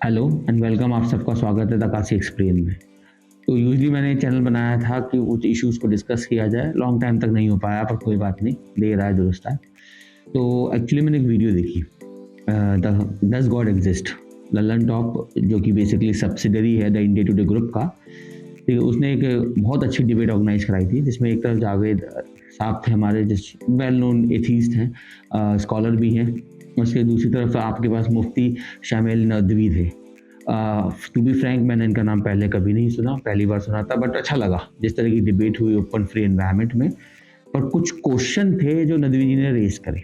Hello and welcome. आप सबका स्वागत है द काशी एक्सप्लेन में। तो यूजुअली मैंने चैनल बनाया था कि कुछ इश्यूज़ को डिस्कस किया जाए, लॉन्ग टाइम तक नहीं हो पाया पर कोई बात नहीं, देर आए दुरुस्त आए। तो एक्चुअली मैंने एक वीडियो देखी, the does God exist? Lallan top जो कि बेसिकली सब्सिडरी है द इंडिया टुडे ग्रुप का, ठीक है, उसने एक बहुत अच्छी डिबेट ऑर्गेनाइज़ कराई थी जिसमें एक तरफ जावेद साहब थे हमारे, जिस वेल नोन एथीस्ट हैं, स्कॉलर भी हैं। उसके दूसरी तरफ आपके पास मुफ्ती शामिल नदवी थे। टू बी फ्रैंक, मैंने इनका नाम पहले कभी नहीं सुना, पहली बार सुना था, बट अच्छा लगा जिस तरह की डिबेट हुई ओपन फ्री एनवायरनमेंट में। पर कुछ क्वेश्चन थे जो नदवी जी ने रेज करे।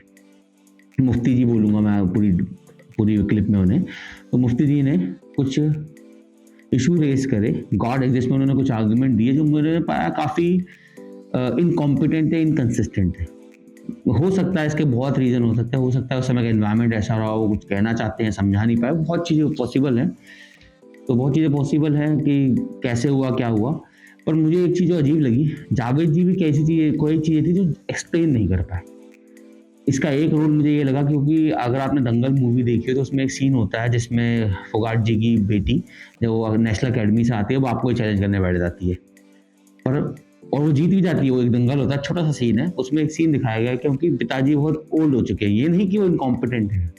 मुफ्ती जी बोलूँगा मैं पूरी पूरी क्लिप में उन्हें। तो मुफ्ती जी ने कुछ इशू रेज करे, गॉड एग्जिस्ट में उन्होंने कुछ आर्गुमेंट दिए जो मैंने पाया काफ़ी इनकॉम्पिटेंट है, इनकंसिस्टेंट है। हो सकता है इसके बहुत रीज़न हो सकता है उस समय का एनवायरनमेंट ऐसा रहा, वो कुछ कहना चाहते हैं, समझा नहीं पाए, बहुत चीज़ें पॉसिबल हैं। तो बहुत चीज़ें पॉसिबल हैं कि कैसे हुआ, क्या हुआ। पर मुझे एक चीज़ जो अजीब लगी, जावेद जी भी कैसी चीज़ कोई चीज़ें थी जो एक्सप्लेन नहीं कर पाए। इसका एक रोल मुझे ये लगा क्योंकि अगर आपने दंगल मूवी देखी हो तो उसमें एक सीन होता है जिसमें फोगाट जी की बेटी जब वो नेशनल अकेडमी से आती है, वो आपको चैलेंज करने बैठ जाती है। पर और वो जीत भी जाती है, वो एक दंगल होता है, छोटा-सा सीन है। उसमें एक सीन दिखाया गया है क्योंकि पिताजी बहुत ओल्ड हो चुके हैं। ये नहीं कि वो इनकॉम्पिटेंट हैं,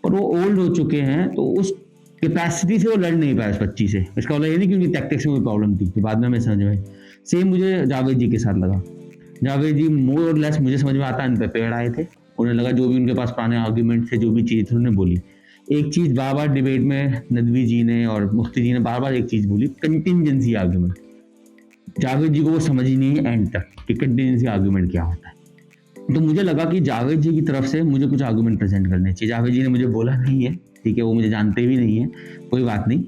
पर वो ओल्ड हो चुके हैं तो उस कैपेसिटी से वो लड़ नहीं पाए उस बच्ची से। इसका मतलब ये नहीं कि उनकी टैक्टिक्स में कोई प्रॉब्लम थी, बाद में हमें समझ में आई। सेम मुझे जावेद जी के साथ लगा। जावेद जी मोर और लेस मुझे समझ में आता है, इन पे पेड़ आए थे। उन्हें लगा जो भी उनके पास पुराने आर्गुमेंट थे, जो भी चीज़ थी उन्होंने बोली। एक चीज़ बार-बार डिबेट में नदवी जी ने और मुफ्ती जी ने बार-बार एक चीज़ बोली, कंटिंजेंसी आर्गुमेंट। जावेद जी को वो समझ ही नहीं है एंड तक कि कंटिन्यूसी आर्गुमेंट क्या होता है। तो मुझे लगा कि जावेद जी की तरफ से मुझे कुछ आर्गुमेंट प्रेजेंट करने चाहिए। जावेद जी ने मुझे बोला नहीं है, ठीक है, वो मुझे जानते भी नहीं है, कोई बात नहीं।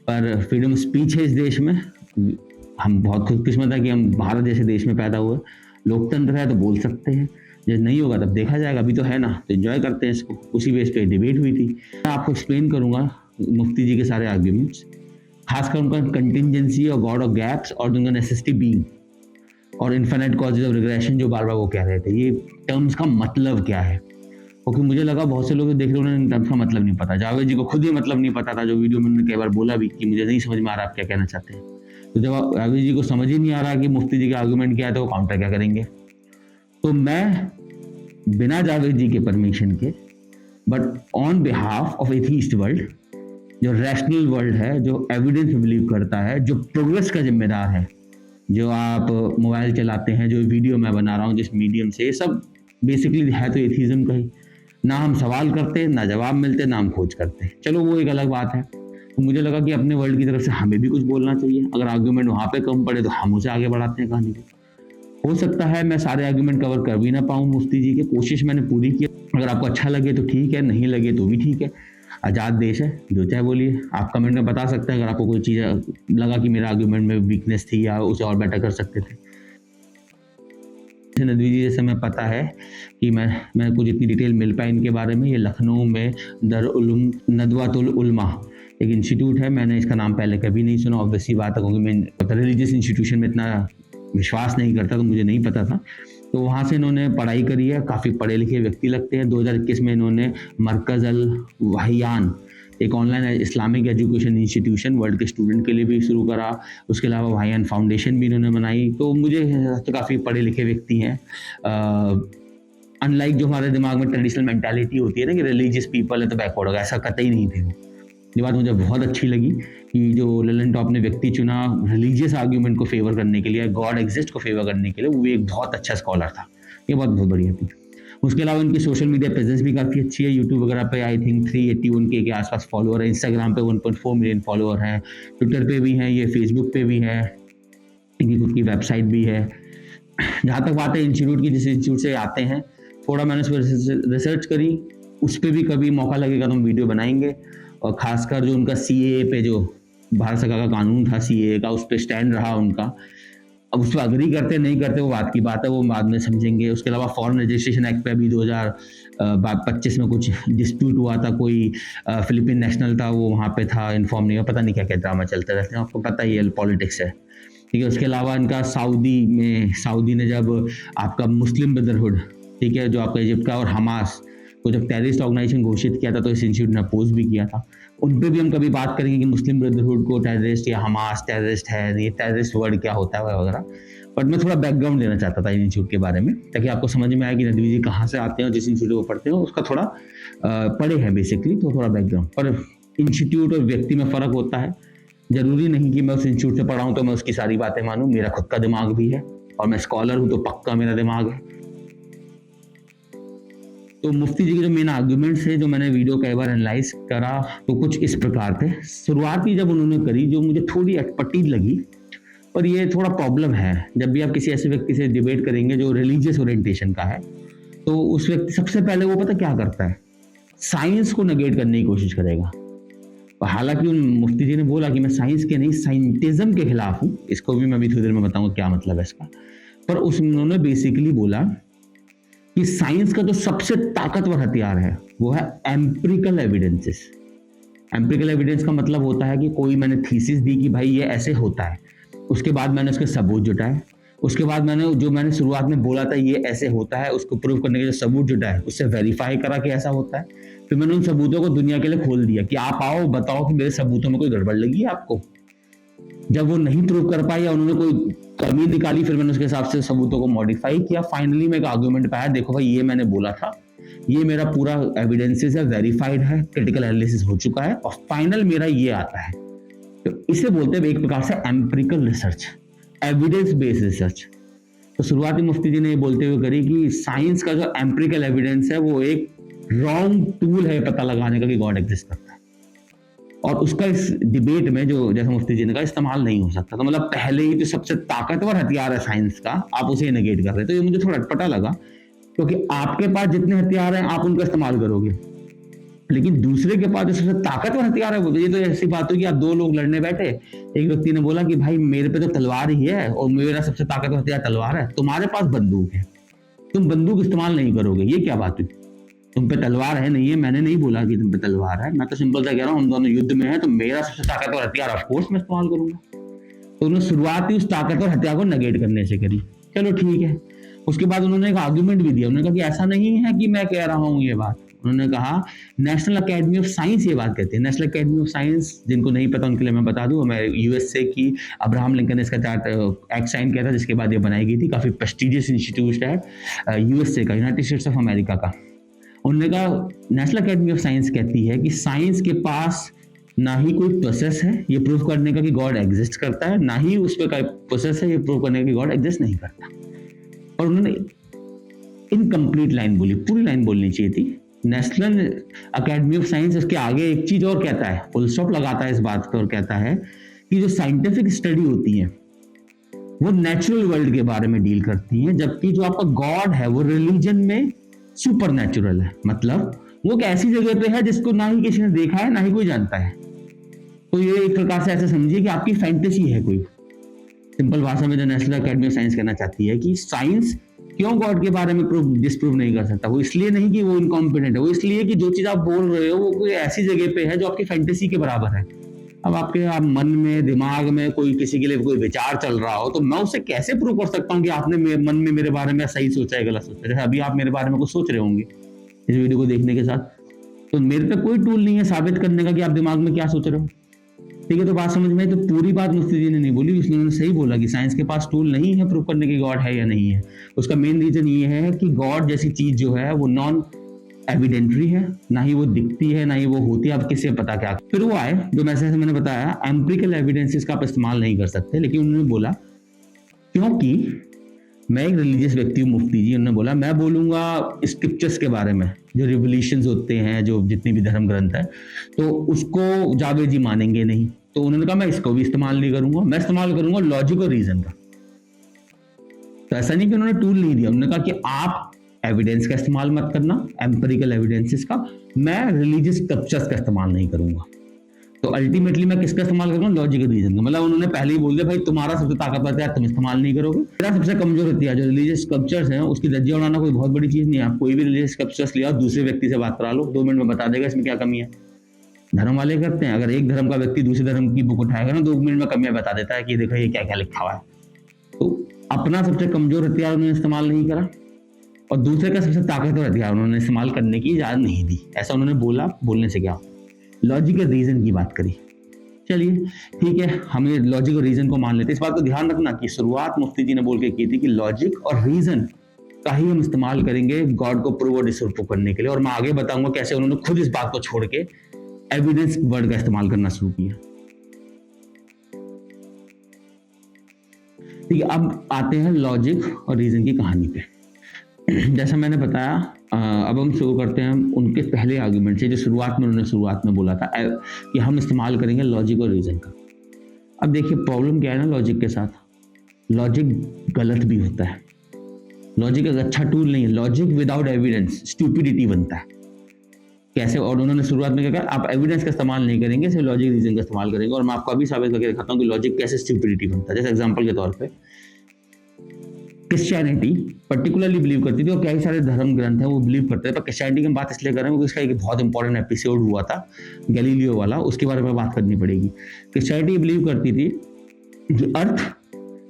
पर फ्रीडम ऑफ स्पीच है इस देश में। हम बहुत खुशकिस्मत है कि हम भारत जैसे देश में पैदा हुए। लोकतंत्र है तो बोल सकते हैं, जब नहीं होगा तब देखा जाएगा। अभी तो है ना, तो एंजॉय करते हैं इसको। उसी बेस पे डिबेट हुई थी। मैं आपको एक्सप्लेन करूंगा मुफ्ती जी के सारे आर्ग्यूमेंट्स, खासकर उनका कंटिजेंसी और गॉड ऑफ गैप्स और उनका नेसेसिटी बीइंग और इन्फिनिट कॉजेज ऑफ रिग्रेशन जो बार बार वो कह रहे थे, ये टर्म्स का मतलब क्या है। क्योंकि मुझे लगा बहुत से लोग देख रहे उन्हें इन टर्म्स का मतलब नहीं पता। जावेद जी को खुद ही मतलब नहीं पता था, जो वीडियो में उन्होंने कई बार बोला भी कि मुझे नहीं समझ में आ रहा आप क्या कहना चाहते हैं। तो जब जावेद जी को समझ ही नहीं आ रहा कि मुफ्ती जी का आर्गूमेंट क्या है तो वो काउंटर क्या करेंगे। तो मैं बिना जावेद जी के परमिशन के, but on behalf of atheist world, जो रैशनल वर्ल्ड है, जो एविडेंस में बिलीव करता है, जो प्रोग्रेस का जिम्मेदार है, जो आप मोबाइल चलाते हैं, जो वीडियो मैं बना रहा हूँ जिस मीडियम से, ये सब बेसिकली है तो एथीज़्म का ही। ना हम सवाल करते, ना जवाब मिलते, ना हम खोज करते। चलो वो एक अलग बात है। तो मुझे लगा कि अपने वर्ल्ड की तरफ से हमें भी कुछ बोलना चाहिए। अगर आर्गुमेंट वहाँ पे कम पड़े तो हम उसे आगे बढ़ाते हैं कहानी को। हो सकता है मैं सारे आर्गुमेंट कवर कर भी ना पाऊँ मुफ्ती जी के, कोशिश मैंने पूरी की। अगर आपको अच्छा लगे तो ठीक है, नहीं लगे तो भी ठीक है। आज़ाद देश है, जो चाहे बोलिए। आप कमेंट में बता सकते हैं अगर आपको कोई चीज़ लगा कि मेरा आर्गुमेंट में वीकनेस थी या उसे और बेटर कर सकते थे। नदवी जी जैसे मैं पता है कि मैं कुछ इतनी डिटेल मिल पाई इनके बारे में। ये लखनऊ में दर-उलूम नदवातुल उलमा एक इंस्टीट्यूट है। मैंने इसका नाम पहले कभी नहीं सुना, ऑब्वियस सी बात है, क्योंकि मैं रिलीजियस इंस्टीट्यूशन में इतना विश्वास नहीं करता, तो मुझे नहीं पता था। तो वहाँ से इन्होंने पढ़ाई करी है, काफ़ी पढ़े लिखे व्यक्ति लगते हैं। 2021 में इन्होंने मरकज़ अल वहियान, एक online Islamic education institution world के स्टूडेंट के लिए भी शुरू करा। उसके अलावा वहियान फाउंडेशन भी इन्होंने बनाई। तो मुझे तो काफ़ी पढ़े लिखे व्यक्ति हैं। अनलाइक जो हमारे दिमाग में ट्रेडिशनल मेंटालिटी होती है ना कि रिलीजियस पीपल है तो बैकवर्ड होगा, ऐसा कतई नहीं थे वो। ये बात मुझे बहुत अच्छी लगी कि जो ललन टॉप ने व्यक्ति चुना रिलीजियस आर्ग्यूमेंट को फेवर करने के लिए, गॉड एग्जिस्ट को फेवर करने के लिए, वो एक बहुत अच्छा स्कॉलर था। ये बात बहुत बढ़िया थी। उसके अलावा उनकी सोशल मीडिया प्रेजेंस भी काफ़ी अच्छी है। यूट्यूब वगैरह पे आई थिंक 381 के आसपास फॉलोअर है। इंस्टाग्राम पे 1.4 मिलियन फॉलोअर हैं। ट्विटर पे भी हैं, ये फेसबुक पे भी है। इनकी खुद की वेबसाइट भी है। जहाँ तक बात है इंस्टीट्यूट की, जिस इंस्टीट्यूट से आते हैं, थोड़ा मैंने उस पर रिसर्च करी। उस पर भी कभी मौका लगेगा तो हम वीडियो बनाएंगे। और खासकर जो उनका सीएए पे, जो भारत सरकार का कानून था सीएए का, उस पर स्टैंड रहा उनका। अब उस पर अग्री करते नहीं करते वो बात की बात है, वो बाद में समझेंगे। उसके अलावा फॉरेन रजिस्ट्रेशन एक्ट पे अभी 2025 में कुछ डिस्प्यूट हुआ था। कोई फिलिपिन नेशनल था, वो वहाँ पे था, इन्फॉर्म नहीं हुआ, पता नहीं क्या क्या ड्रामा चलते रहते हैं, आपको पता ही है, पॉलिटिक्स है, ठीक है। उसके अलावा इनका सऊदी ने जब आपका मुस्लिम ब्रदरहुड, ठीक है, जो आपका इजिप्ट का और हमास को जब टेररिस्ट ऑर्गेनाइजेशन घोषित किया था, तो इस इंस्टीट्यूट ने अपोज भी किया था। उन पे भी हम कभी बात करेंगे कि मुस्लिम ब्रदरहुड को टेररिस्ट या हमास टेररिस्ट है, ये टेररिस्ट वर्ड क्या होता है वगैरह। बट मैं थोड़ा बैकग्राउंड देना चाहता था इंस्टीट्यूट के बारे में, ताकि आपको समझ में आए कि नदवी जी कहाँ से आते हैं और जिस इंस्टीट्यूट को पढ़ते हैं उसका थोड़ा पढ़े है बेसिकली, तो थोड़ा बैकग्राउंड। पर इंस्टीट्यूट और व्यक्ति में फ़र्क होता है। ज़रूरी नहीं कि मैं उस इंस्टीट्यूट से पढ़ा हूँ तो मैं उसकी सारी बातें मानूँ। मेरा खुद का दिमाग भी है और मैं स्कॉलर हूँ तो पक्का मेरा दिमाग है। तो मुफ्ती जी के जो मेन आर्गुमेंट्स है, जो मैंने वीडियो कई बार एनालाइज करा, तो कुछ इस प्रकार थे। शुरुआत ही जब उन्होंने करी, जो मुझे थोड़ी अटपटी लगी, पर ये थोड़ा प्रॉब्लम है जब भी आप किसी ऐसे व्यक्ति से डिबेट करेंगे जो रिलीजियस ओरिएंटेशन का है, तो उस व्यक्ति सबसे पहले वो पता क्या करता है, साइंस को नेगेट करने की कोशिश करेगा। हालांकि उन मुफ्ती जी ने बोला कि मैं साइंस के नहीं, साइंटिज्म के खिलाफ हूँ। इसको भी मैं अभी थोड़ी देर में बताऊंगा क्या मतलब है इसका। पर उन्होंने बेसिकली बोला कि साइंस का जो सबसे ताकतवर हथियार है वो है एम्पिरिकल एविडेंसेस। एम्पिरिकल एविडेंस का मतलब होता है कि कोई मैंने थीसिस दी कि भाई ये ऐसे होता है, उसके बाद मैंने उसके सबूत जुटाए, उसके बाद मैंने शुरुआत में बोला था ये ऐसे होता है, उसको प्रूव करने के जो सबूत जुटाए, उससे वेरीफाई करा कि ऐसा होता है। फिर मैंने उन सबूतों को दुनिया के लिए खोल दिया कि आप आओ बताओ कि मेरे सबूतों में कोई गड़बड़ लगी है आपको। जब वो नहीं प्रूव कर पाई या उन्होंने कोई कमी निकाली, फिर मैंने उसके हिसाब से सबूतों को मॉडिफाई किया। फाइनली मैं एक आर्गुमेंट पाया, देखो भाई ये मैंने बोला था, ये मेरा पूरा एविडेंसेस है, वेरीफाइड है, क्रिटिकल एनालिसिस हो चुका है और फाइनल मेरा ये आता है। तो इसे बोलते हैं एक प्रकार से empirical research, evidence based research. तो शुरुआती मुफ्ती जी ने ये बोलते हुए करी कि साइंस का जो एम्पिरिकल एविडेंस है वो एक रॉन्ग टूल है पता लगाने का कि गॉड एग्जिस्ट करता है, और उसका इस डिबेट में, जो जैसे मुफ्ती जी ने कहा, इस्तेमाल नहीं हो सकता। तो मतलब पहले ही जो सबसे ताकतवर हथियार है साइंस का, आप उसे नेगेट कर रहे हैं। तो ये मुझे थोड़ा अटपटा लगा, क्योंकि आपके पास जितने हथियार हैं आप उनका इस्तेमाल करोगे, लेकिन दूसरे के पास जो सबसे ताकतवर हथियार है वो, ये तो ऐसी बात हो कि आप दो लोग लड़ने बैठे, एक व्यक्ति ने बोला कि भाई मेरे पे तो तलवार ही है और मेरा सबसे ताकतवर हथियार तलवार है, तुम्हारे पास बंदूक है, तुम बंदूक इस्तेमाल नहीं करोगे, ये क्या बात हुई? तुम पे तलवार है नहीं है, मैंने नहीं बोला कि तुम पे तलवार है, मैं तो सिंपल सा कह रहा हूँ हम दोनों युद्ध में हैं, तो मेरा सबसे ताकतवर हथियार ऑफ कोर्स मैं इस्तेमाल करूंगा। तो उन्होंने शुरुआत ही उस ताकतवर हथियार को नेगेट करने से करी। चलो ठीक है। उसके बाद उन्होंने एक आर्गुमेंट भी दिया, उन्होंने कहा कि ऐसा नहीं है कि मैं कह रहा हूँ ये बात। उन्होंने कहा नेशनल अकेडमी ऑफ साइंस ये बात कहती है। नेशनल अकेडमी ऑफ साइंस, जिनको नहीं पता उनके लिए मैं बता दूं, मैं यूएसए की अब्राहम लिंकन ने इसका एक्ट साइन किया था, जिसके बाद ये बनाई गई थी। काफी प्रेस्टिजियस इंस्टीट्यूट है यूएसए का, यूनाइटेड स्टेट्स ऑफ अमेरिका का। उन्होंने कहा नेशनल अकेडमी ऑफ साइंस कहती है कि साइंस के पास ना ही कोई प्रोसेस है ये प्रूव करने का कि गॉड एग्जिस्ट करता है, ना ही उस पर कोई प्रोसेस है ये प्रूव करने का कि गॉड एग्जिस्ट नहीं करता। और उन्होंने इनकम्प्लीट लाइन बोली, पूरी लाइन बोलनी चाहिए थी। नेशनल अकेडमी ऑफ साइंस उसके आगे एक चीज और कहता है, फुल स्टॉप लगाता है इस बात पर, और कहता है कि जो साइंटिफिक स्टडी होती है वो नेचुरल वर्ल्ड के बारे में डील करती है, जबकि जो आपका गॉड है वो रिलीजन में सुपर नेचुरल है। मतलब वो एक ऐसी जगह पे है जिसको ना ही किसी ने देखा है ना ही कोई जानता है। तो ये एक प्रकार से ऐसे समझिए कि आपकी फैंटेसी है कोई। सिंपल भाषा में जो नेशनल अकेडमी ऑफ साइंस कहना चाहती है कि साइंस क्यों गॉड के बारे में डिस्प्रूव नहीं कर सकता। वो इसलिए नहीं कि वो इनकॉम्पिटेंट है, वो इसलिए कि जो चीज आप बोल रहे हो वो कोई ऐसी जगह पे है जो आपकी फैंटेसी के बराबर है। अब आपके आप मन में, दिमाग में कोई किसी के लिए कोई विचार चल रहा हो, तो मैं उसे कैसे प्रूव कर सकता हूँ कि आपने मन में मेरे बारे में सही सोचा है गलत सोचा है। जैसे अभी आप मेरे बारे में कुछ सोच रहे होंगे इस वीडियो को देखने के साथ, तो मेरे पे कोई टूल नहीं है साबित करने का कि आप दिमाग में क्या सोच रहे हो। ठीक है, तो बात समझ में आई। तो पूरी बात मुफ्ती जी ने नहीं बोली, उसने सही बोला कि साइंस के पास टूल नहीं है प्रूव करने की गॉड है या नहीं है। उसका मेन रीजन ये है कि गॉड जैसी चीज जो है वो नॉन एविडेंटरी है, ना ही वो दिखती है ना ही वो होती है। आप किससे पता क्या। फिर वो आए जो मैसेज मैंने बताया, एम्पिरिकल एविडेंसेस का आप इस्तेमाल नहीं कर सकते। लेकिन उन्होंने बोला क्योंकि मैं एक रिलीजियस व्यक्ति हूँ, मुफ्ती जी, उन्होंने बोला मैं बोलूंगा स्क्रिप्चर्स के बारे में, जो रिवोल्यूशंस होते हैं, जो जितनी भी धर्म ग्रंथ है, तो उसको जावेद जी मानेंगे नहीं। तो उन्होंने कहा मैं इसको भी इस्तेमाल नहीं करूंगा, मैं इस्तेमाल करूंगा लॉजिक और रीजन का। तो ऐसा नहीं कि उन्होंने टूल नहीं दिया, उन्होंने कहा कि आप एविडेंस का इस्तेमाल मत करना, एम्पिरिकल एविडेंसेस का, मैं रिलीजियस स्क्रिप्चर्स का इस्तेमाल नहीं करूंगा। तो अल्टीमेटली मैं किसका इस्तेमाल करूंगा, लॉजिक और रीजन का। मतलब उन्होंने पहले ही बोल दिया भाई तुम्हारा सबसे ताकतवर है तुम इस्तेमाल नहीं करोगे, मेरा सबसे कमजोर हथियार जो रिलीजियस स्क्रिप्चर्स हैं उसकी धज्जियां उड़ाना कोई बहुत बड़ी चीज नहीं है। आप कोई भी रिलीजियस स्क्रिप्चर्स लिया, दूसरे व्यक्ति से बात करा लो, 2 मिनट में बता देगा इसमें क्या कमी है। धर्म वाले करते हैं, अगर एक धर्म का व्यक्ति दूसरे धर्म की बुक उठाएगा ना, 2 मिनट में कमियां बता देता है कि देखो ये क्या क्या लिखा हुआ है। तो अपना सबसे कमजोर हथियार उन्होंने इस्तेमाल नहीं करा और दूसरे का सबसे ताकतवर हथियार उन्होंने इस्तेमाल करने की इजाजत नहीं दी। ऐसा उन्होंने बोला, बोलने से क्या। लॉजिक और रीजन की बात करी। चलिए ठीक है, हमें लॉजिक और रीजन को मान लेते हैं। इस बात को ध्यान रखना कि शुरुआत मुफ्ती जी ने बोल के की थी कि लॉजिक और रीजन का ही हम इस्तेमाल करेंगे गॉड को प्रूव और डिसप्रूव करने के लिए, और मैं आगे बताऊंगा कैसे उन्होंने खुद इस बात को छोड़ के एविडेंस वर्ड का इस्तेमाल करना शुरू किया। ठीक है, अब आते हैं लॉजिक और रीजन की कहानी पे। जैसा मैंने बताया, अब हम शुरू करते हैं उनके पहले आर्गुमेंट से, जो शुरुआत में बोला था कि हम इस्तेमाल करेंगे लॉजिक और रीजन का। अब देखिए प्रॉब्लम क्या है ना लॉजिक के साथ, लॉजिक गलत भी होता है। लॉजिक एक अच्छा टूल नहीं है। लॉजिक विदाउट एविडेंस स्टूपिडिटी बनता है। कैसे? और उन्होंने शुरुआत में क्या कहा, आप एविडेंस का इस्तेमाल नहीं करेंगे, सिर्फ लॉजिक रीजन का इस्तेमाल करेंगे, और मैं आपको अभी साबित करके दिखाता हूँ कि लॉजिक कैसे स्टूपिडिटी बनता है। जैसे एग्जांपल के तौर पे क्रिश्चियनिटी पर्टिकुलरली बिलीव करती थी, और कई सारे धर्म ग्रंथ है वो बिलीव करते हैं, पर क्रिश्चियनिटी की बात इसलिए कर रहे हैं क्योंकि इसका एक बहुत इंपॉर्टेंट एपिसोड हुआ था गैलीलियो वाला, उसके बारे में बात करनी पड़ेगी। क्रिश्चियनिटी बिलीव करती थी कि अर्थ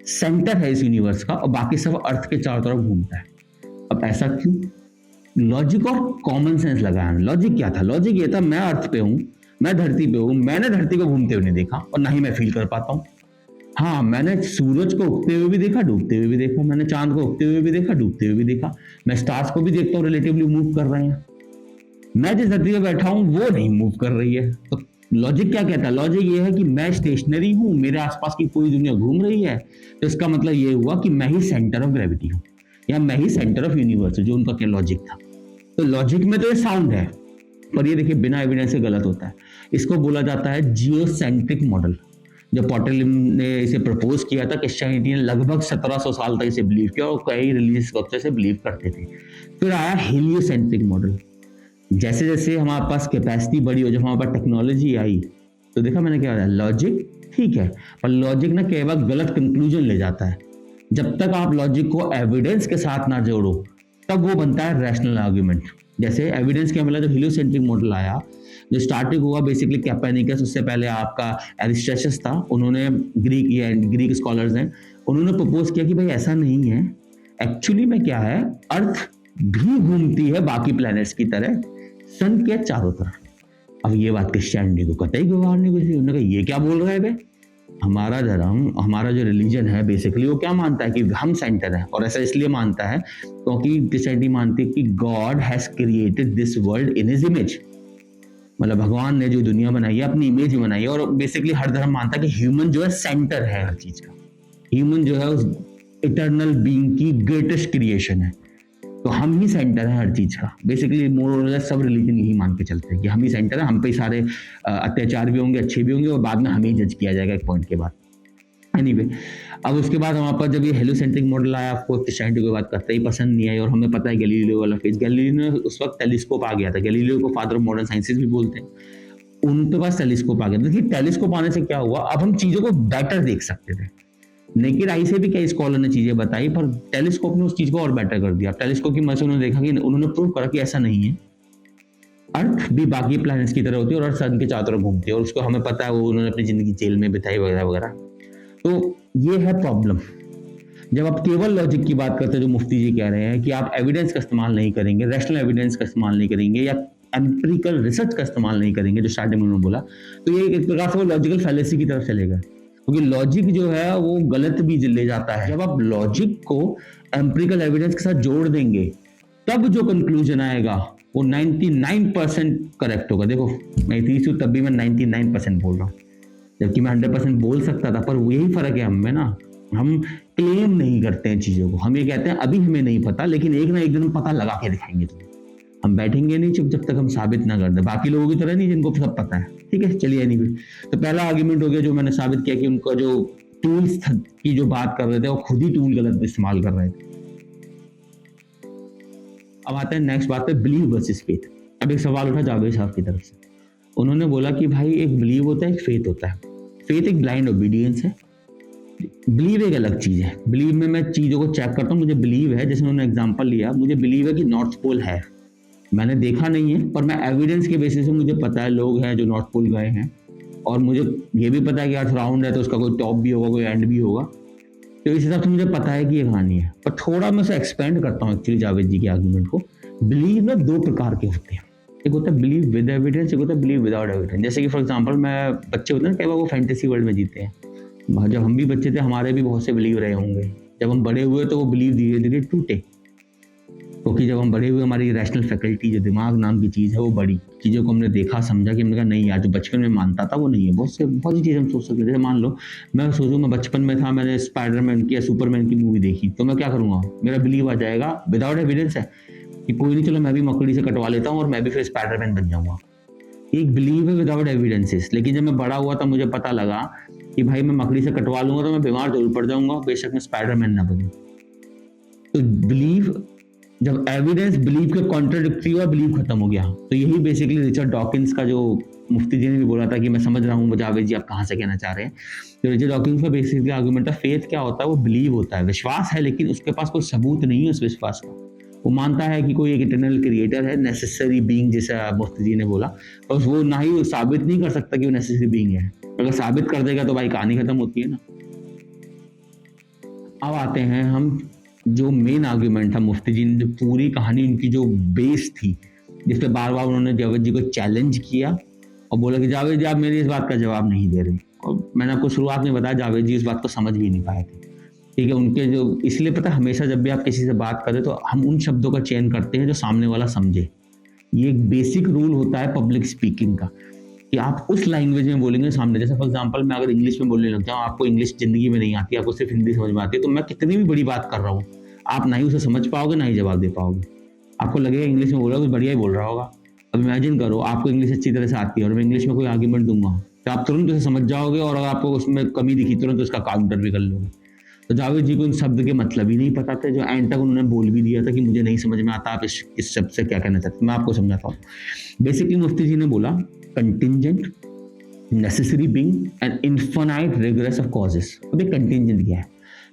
सेंटर है इस यूनिवर्स का और बाकी सब अर्थ के चारों तरफ घूमता है। अब ऐसा क्यों? लॉजिक और कॉमन सेंस लगाया। लॉजिक क्या था? लॉजिक ये था, मैं अर्थ पे हूं, मैं धरती पे हूं, मैंने धरती को घूमते हुए नहीं देखा और ना ही मैं फील कर पाता हूं। हाँ, मैंने सूरज को उगते हुए भी देखा, डूबते हुए भी देखा, मैंने चांद को उगते हुए भी देखा, डूबते हुए भी देखा, मैं स्टार्स को भी देखता हूँ रिलेटिवली मूव कर रहे हैं। मैं जिस धरती पे बैठा हूं वो नहीं मूव कर रही है। तो लॉजिक क्या कहता है? लॉजिक ये है कि मैं स्टेशनरी हूं, मेरे आसपास की पूरी दुनिया घूम रही है, तो इसका मतलब ये हुआ कि मैं ही सेंटर ऑफ ग्रेविटी हूं, या मैं ही सेंटर ऑफ यूनिवर्स हूं, जो उनका क्या लॉजिक था। तो लॉजिक में तो ये साउंड है, पर ये देखिए बिना एविडेंस से गलत होता है। इसको बोला जाता है जियोसेंट्रिक मॉडल। जब पॉटलिन ने इसे प्रपोज किया था, क्रिश्चियनिटी ने लगभग 1700 साल तक इसे बिलीव किया और कई रिलीजियस स्कॉलर से बिलीव करते थे। फिर आया हेलियोसेंट्रिक मॉडल। जैसे जैसे हमारे पास कैपेसिटी बढ़ी और जब हमारे पास टेक्नोलॉजी आई, तो देखा मैंने क्या बताया, लॉजिक ठीक है, पर लॉजिक ना कई बार गलत कंक्लूजन ले जाता है। जब तक आप लॉजिक को एविडेंस के साथ ना जोड़ो, तब वो बनता है रैशनल आर्गुमेंट। जैसे एविडेंस क्या मिला, जो हेलियोसेंट्रिक मॉडल आया, जो स्टार्टिंग हुआ बेसिकली कैपेनिकस, उससे पहले आपका एरिस्टाइटस था। उन्होंने ग्रीक स्कॉलर्स हैं, उन्होंने प्रपोज किया कि भाई ऐसा नहीं है, एक्चुअली में क्या है, अर्थ भी घूमती है बाकी प्लैनेट्स की तरह सन के चारों तरफ। अब ये बात क्रिश्चियनिटी को कतई गवार नहीं कुछ। उन्होंने कहा ये क्या बोल रहे हैं बे, हमारा धर्म, हमारा जो रिलीजन है बेसिकली वो क्या मानता है कि हम सेंटर है, और ऐसा इसलिए मानता है क्योंकि क्रिश्चियनिटी मानती है कि God has created this world in his image. मतलब भगवान ने जो दुनिया बनाई है अपनी इमेज में बनाई है, और बेसिकली हर धर्म मानता है कि ह्यूमन जो है सेंटर है हर चीज का, ह्यूमन जो है उस इटर्नल बीइंग की ग्रेटेस्ट क्रिएशन है, तो हम ही सेंटर है हर चीज का। बेसिकली मोर और लेस सब रिलीजन यही मान के चलते हैं कि हम ही सेंटर है, हम पे सारे अत्याचार भी होंगे, अच्छे भी होंगे, और बाद में हमें ही जज किया जाएगा एक पॉइंट के बाद। एनीवे, अब उसके बाद हमारे पास जब ये हेलोसेंट्रिक मॉडल आया, आपको क्रिश्चियनिटी की बात करते ही पसंद नहीं आई, और हमें पता है गैलीलियो वाला फेज। गैलीलियो ने उस वक्त टेलीस्कोप आ गया था, गैलीलियो को फादर ऑफ मॉडर्न साइंसेस भी बोलते हैं। उनके पास टेलीस्कोप आ गया। देखिए टेलीस्कोप आने से क्या हुआ, अब हम चीजों को बेटर देख सकते थे। नेकेड आई से भी कई स्कॉलर ने चीजें बताई, पर टेलीस्कोप ने उस चीज को और बेटर कर दिया। टेलीस्कोप की मदद से उन्होंने देखा कि उन्होंने प्रूव करा कि ऐसा नहीं है, अर्थ भी बाकी प्लैनेट्स की तरह होती है और अर्थ सन के चारों तरफ घूमती है, और उसको हमें पता है, वो उन्होंने अपनी जिंदगी जेल में बिताई वगैरह वगैरह। तो ये है प्रॉब्लम। जब आप केवल लॉजिक की बात करते हैं, जो मुफ्ती जी कह रहे हैं कि आप एविडेंस का इस्तेमाल नहीं करेंगे, रैशनल एविडेंस का इस्तेमाल नहीं करेंगे, या एम्पिरिकल रिसर्च का इस्तेमाल नहीं करेंगे, जो स्टार्टिंग में उन्होंने बोला, तो ये एक प्रकार से वो लॉजिकल फैलेसी की तरफ चलेगा, क्योंकि लॉजिक जो है वो गलत भी ले जाता है। जब आप लॉजिक को एम्पिरिकल एविडेंस के साथ जोड़ देंगे, तब जो कंक्लूजन आएगा वो 99% करेक्ट होगा। देखो मैं 30 हूँ, तब भी मैं 99% बोल रहा हूँ, जबकि मैं 100% बोल सकता था। पर यही फर्क है हम में ना, हम क्लेम नहीं करते हैं चीजों को, हम ये कहते हैं अभी हमें नहीं पता, लेकिन एक ना एक दिन हम पता लगा के दिखाएंगे तुम्हें। हम बैठेंगे नहीं चुप जब तक हम साबित ना कर दे, बाकी लोगों की तरह नहीं जिनको सब पता है। ठीक है, चलिए एनीवे, तो पहला आर्गुमेंट हो गया जो मैंने साबित किया कि उनका जो टूल्स की जो बात कर रहे थे वो खुद ही टूल गलत इस्तेमाल कर रहे थे। अब आते हैं नेक्स्ट बात पे, बिलीव वर्सेस फेथ। अब एक सवाल उठा जावेद साहब की तरफ से, उन्होंने बोला कि भाई एक बिलीव होता है, एक फेथ होता है। फेथ एक ब्लाइंड ओबीडियंस है, बिलीव एक अलग चीज है। बिलीव में मैं चीजों को चेक करता हूँ, मुझे बिलीव है, जैसे उन्होंने एग्जांपल लिया, मुझे बिलीव है कि नॉर्थ पोल है, मैंने देखा नहीं है, पर मैं एविडेंस के बेसिस से मुझे पता है लोग हैं जो नॉर्थ पोल गए हैं, और मुझे ये भी पता है कि अर्थ राउंड है तो उसका कोई टॉप भी होगा, कोई एंड भी होगा। तो इस हिसाब से मुझे पता है कि ये कहानी है। पर थोड़ा मैं उसे एक्सपेंड करता हूँ एक्चुअली जावेद जी के आर्गुमेंट को। बिलीव ना दो प्रकार के होते हैं, एक होता है बिलीव विद एविडेंस, एक होता है बिलीव विदाउट एविडेंस। जैसे कि फॉर एग्जांपल मैं बच्चे होते हैं ना, कई बार वो फैंटेसी वर्ल्ड में जीते हैं। जब हम भी बच्चे थे हमारे भी बहुत से बिलीव रहे होंगे। जब हम बड़े हुए तो वो बिलीव धीरे-धीरे टूटे। क्योंकि जब हम बड़े हुए हमारी रैशनल फैकल्टी जो दिमाग नाम की चीज़ है वो बढ़ी। चीज़ों को हमने देखा, समझा कि हमने कहा नहीं यार जो बचपन में मानता था वो नहीं है। बहुत सी चीज़ें हम सोच सकते हैं। जैसे मान लो मैं सोचूँ मैं बचपन में था, मैंने स्पाइडरमैन की या सुपरमैन की मूवी देखी, तो मैं क्या करूँगा? मेरा बिलीव आ जाएगा विदाउट एविडेंस है कि कोई नहीं, चलो मैं भी मकड़ी से कटवा लेता हूँ और मैं भी फिर स्पाइडरमैन बन जाऊँगा। एक बिलीव है विदाउट एविडेंसेस। लेकिन जब मैं बड़ा हुआ तब मुझे पता लगा कि भाई मैं मकड़ी से कटवा लूँगा तो मैं बीमार ज़रूर पड़ जाऊँगा, बेशक मैं स्पाइडरमैन ना बनूँ। तो बिलीव, जब एविडेंस बिलीव के कॉन्ट्राडिक्टरी हुआ, बिलीव खत्म हो गया। तो यही बेसिकली रिचर्ड डॉकिंस का, जो मुफ्ती जी ने भी बोला था कि मैं समझ रहा हूँ जावेद जी आप कहाँ से कहना चाह रहे हैं। तो रिचर्ड डॉकिंस का बेसिकली आर्गुमेंट है, फेथ क्या होता है? वो बिलीव होता है, विश्वास है, लेकिन उसके पास कोई सबूत नहीं है उस विश्वास का। वो मानता है कि कोई एक इटर्नल क्रिएटर है, नेसेसरी बीइंग, जैसे मुफ्ती जी ने बोला, और वो ना ही साबित नहीं कर सकता कि वो नेसेसरी बीइंग है। अगर साबित कर देगा तो भाई कहानी खत्म होती है ना। अब आते हैं हम, जो मेन आर्गुमेंट था मुफ्ती जी ने, जो पूरी कहानी उनकी जो बेस थी, जिस पे बार बार उन्होंने जावेद जी को चैलेंज किया और बोला कि जावेद जी आप मेरी इस बात का जवाब नहीं दे रहे। और मैंने आपको शुरुआत में बताया जावेद जी इस बात को समझ भी नहीं पाए थे। ठीक है, उनके जो, इसलिए पता है हमेशा जब भी आप किसी से बात करें तो हम उन शब्दों का चयन करते हैं जो सामने वाला समझे। ये एक बेसिक रूल होता है पब्लिक स्पीकिंग का, कि आप उस लैंग्वेज में बोलेंगे सामने। जैसे फॉर एग्जांपल मैं अगर इंग्लिश में बोलने लग जाऊँ, आपको इंग्लिश जिंदगी में नहीं आती, आपको सिर्फ हिंदी समझ में आती है, तो मैं कितनी भी बड़ी बात कर रहा हूँ, आप ना ही उसे समझ पाओगे ना ही जवाब दे पाओगे। आपको लगेगा इंग्लिश में बोल रहा है, कुछ बढ़िया ही बोल रहा होगा। अब इमेजिन करो आपको इंग्लिश अच्छी तरह से आती है और मैं इंग्लिश में कोई आर्ग्यूमेंट दूंगा, तो आप तुरंत उसे समझ जाओगे, और अगर आपको उसमें कमी दिखी तुरंत उसका काउंटर भी कर लोगे। तो जावेद जी को उन शब्द के मतलब ही नहीं पता थे, जो एंड तक उन्होंने बोल भी दिया था कि मुझे नहीं समझ में आता आप इस शब्द से क्या कहना चाहते हैं। मैं आपको समझाता हूँ। बेसिकली मुफ्ती जी ने बोला contingent, necessary being and infinite regress of causes. अब एक कंटिंजेंट क्या है?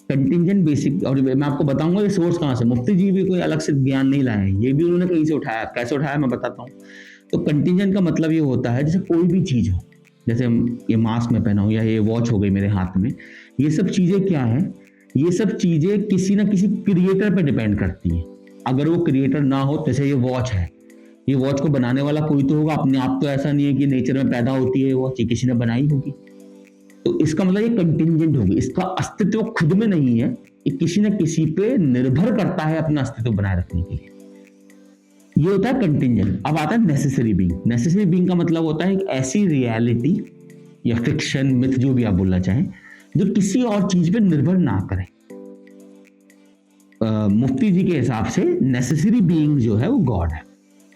कंटिंजेंट बेसिक, और मैं आपको बताऊंगा ये सोर्स कहाँ से, मुफ्ती जी भी कोई अलग से ज्ञान नहीं लाए हैं, ये भी उन्होंने कहीं से उठाया। कैसे उठाया मैं बताता हूँ। तो कंटिंजेंट का मतलब ये होता है जैसे कोई भी चीज हो, जैसे ये मास्क में पहना हूं या ये वॉच हो गई मेरे हाथ में, ये सब चीजें क्या है? ये सब चीजें किसी ना किसी क्रिएटर पे डिपेंड करती हैं। अगर वो क्रिएटर ना हो, जैसे ये वॉच है, ये वॉच को बनाने वाला कोई तो होगा, अपने आप तो ऐसा नहीं है कि नेचर में पैदा होती है वॉच, ये किसी ने बनाई होगी। तो इसका मतलब ये कंटिंजेंट होगी, इसका अस्तित्व खुद में नहीं है, ये किसी न किसी पे निर्भर करता है अपना अस्तित्व बनाए रखने के लिए। ये होता है कंटिंजेंट। अब आता है नेसेसरी बीइंग। नेसेसरी बीइंग का मतलब होता है एक ऐसी रियलिटी या फिक्शन, मिथ, जो भी आप बोलना चाहें, जो किसी और चीज पे निर्भर ना करे। मुफ्ती जी के हिसाब से नेसेसरी बीइंग जो है वो गॉड है।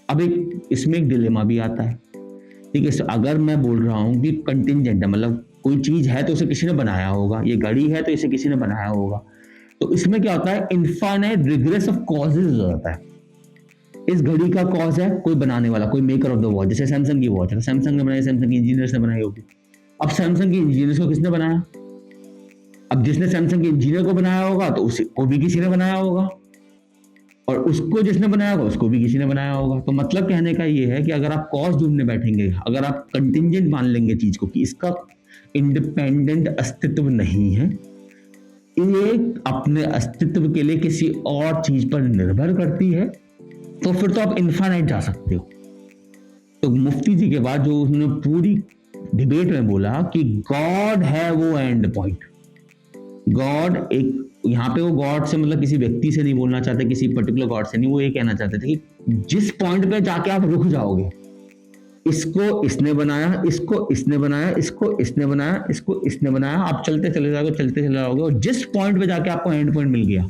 अब एक इसमें एक डिलेमा भी आता है। ठीक है, अगर मैं बोल रहा हूं कि कंटिंजेंट है, मतलब कोई चीज है तो उसे किसी ने बनाया होगा, ये घड़ी है तो इसे किसी ने बनाया होगा, तो इसमें क्या होता है? इनफाइनाइट रिग्रेस ऑफ कॉजेज हो जाता है। इस घड़ी का कॉज है कोई बनाने वाला, कोई मेकर ऑफ द वॉच। जैसे सैमसंग की वॉच है, सैमसंग ने बनाई, सैमसंग के इंजीनियर्स ने बनाई होगी। अब सैमसंग के इंजीनियर्स को किसने बनाया? अब जिसने सैमसंग के इंजीनियर को बनाया होगा तो उसी को भी किसी ने बनाया होगा, और उसको जिसने बनाया होगा उसको भी किसी ने बनाया होगा। तो मतलब कहने का ये है कि अगर आप कॉज ढूंढने बैठेंगे, अगर आप कंटिंजेंट मान लेंगे चीज को कि इसका इंडिपेंडेंट अस्तित्व नहीं है, ये अपने अस्तित्व के लिए किसी और चीज पर निर्भर करती है, तो फिर तो आप इनफाइनाइट जा सकते हो। तो मुफ्ती जी के बाद जो उन्होंने पूरी डिबेट में बोला कि गॉड है वो एंड पॉइंट। गॉड एक, यहाँ पे वो गॉड से मतलब किसी व्यक्ति से नहीं बोलना चाहते, किसी पर्टिकुलर गॉड से नहीं, वो ये कहना चाहते थे कि जिस पॉइंट पे जाके आप रुक जाओगे, इसको इसने बनाया, इसको इसने बनाया, इसको इसने बनाया, इसको इसने बनाया, आप चलते चले जाओगे, चलते चले जाओगे, और जिस पॉइंट पे जाके आपको एंड पॉइंट मिल गया,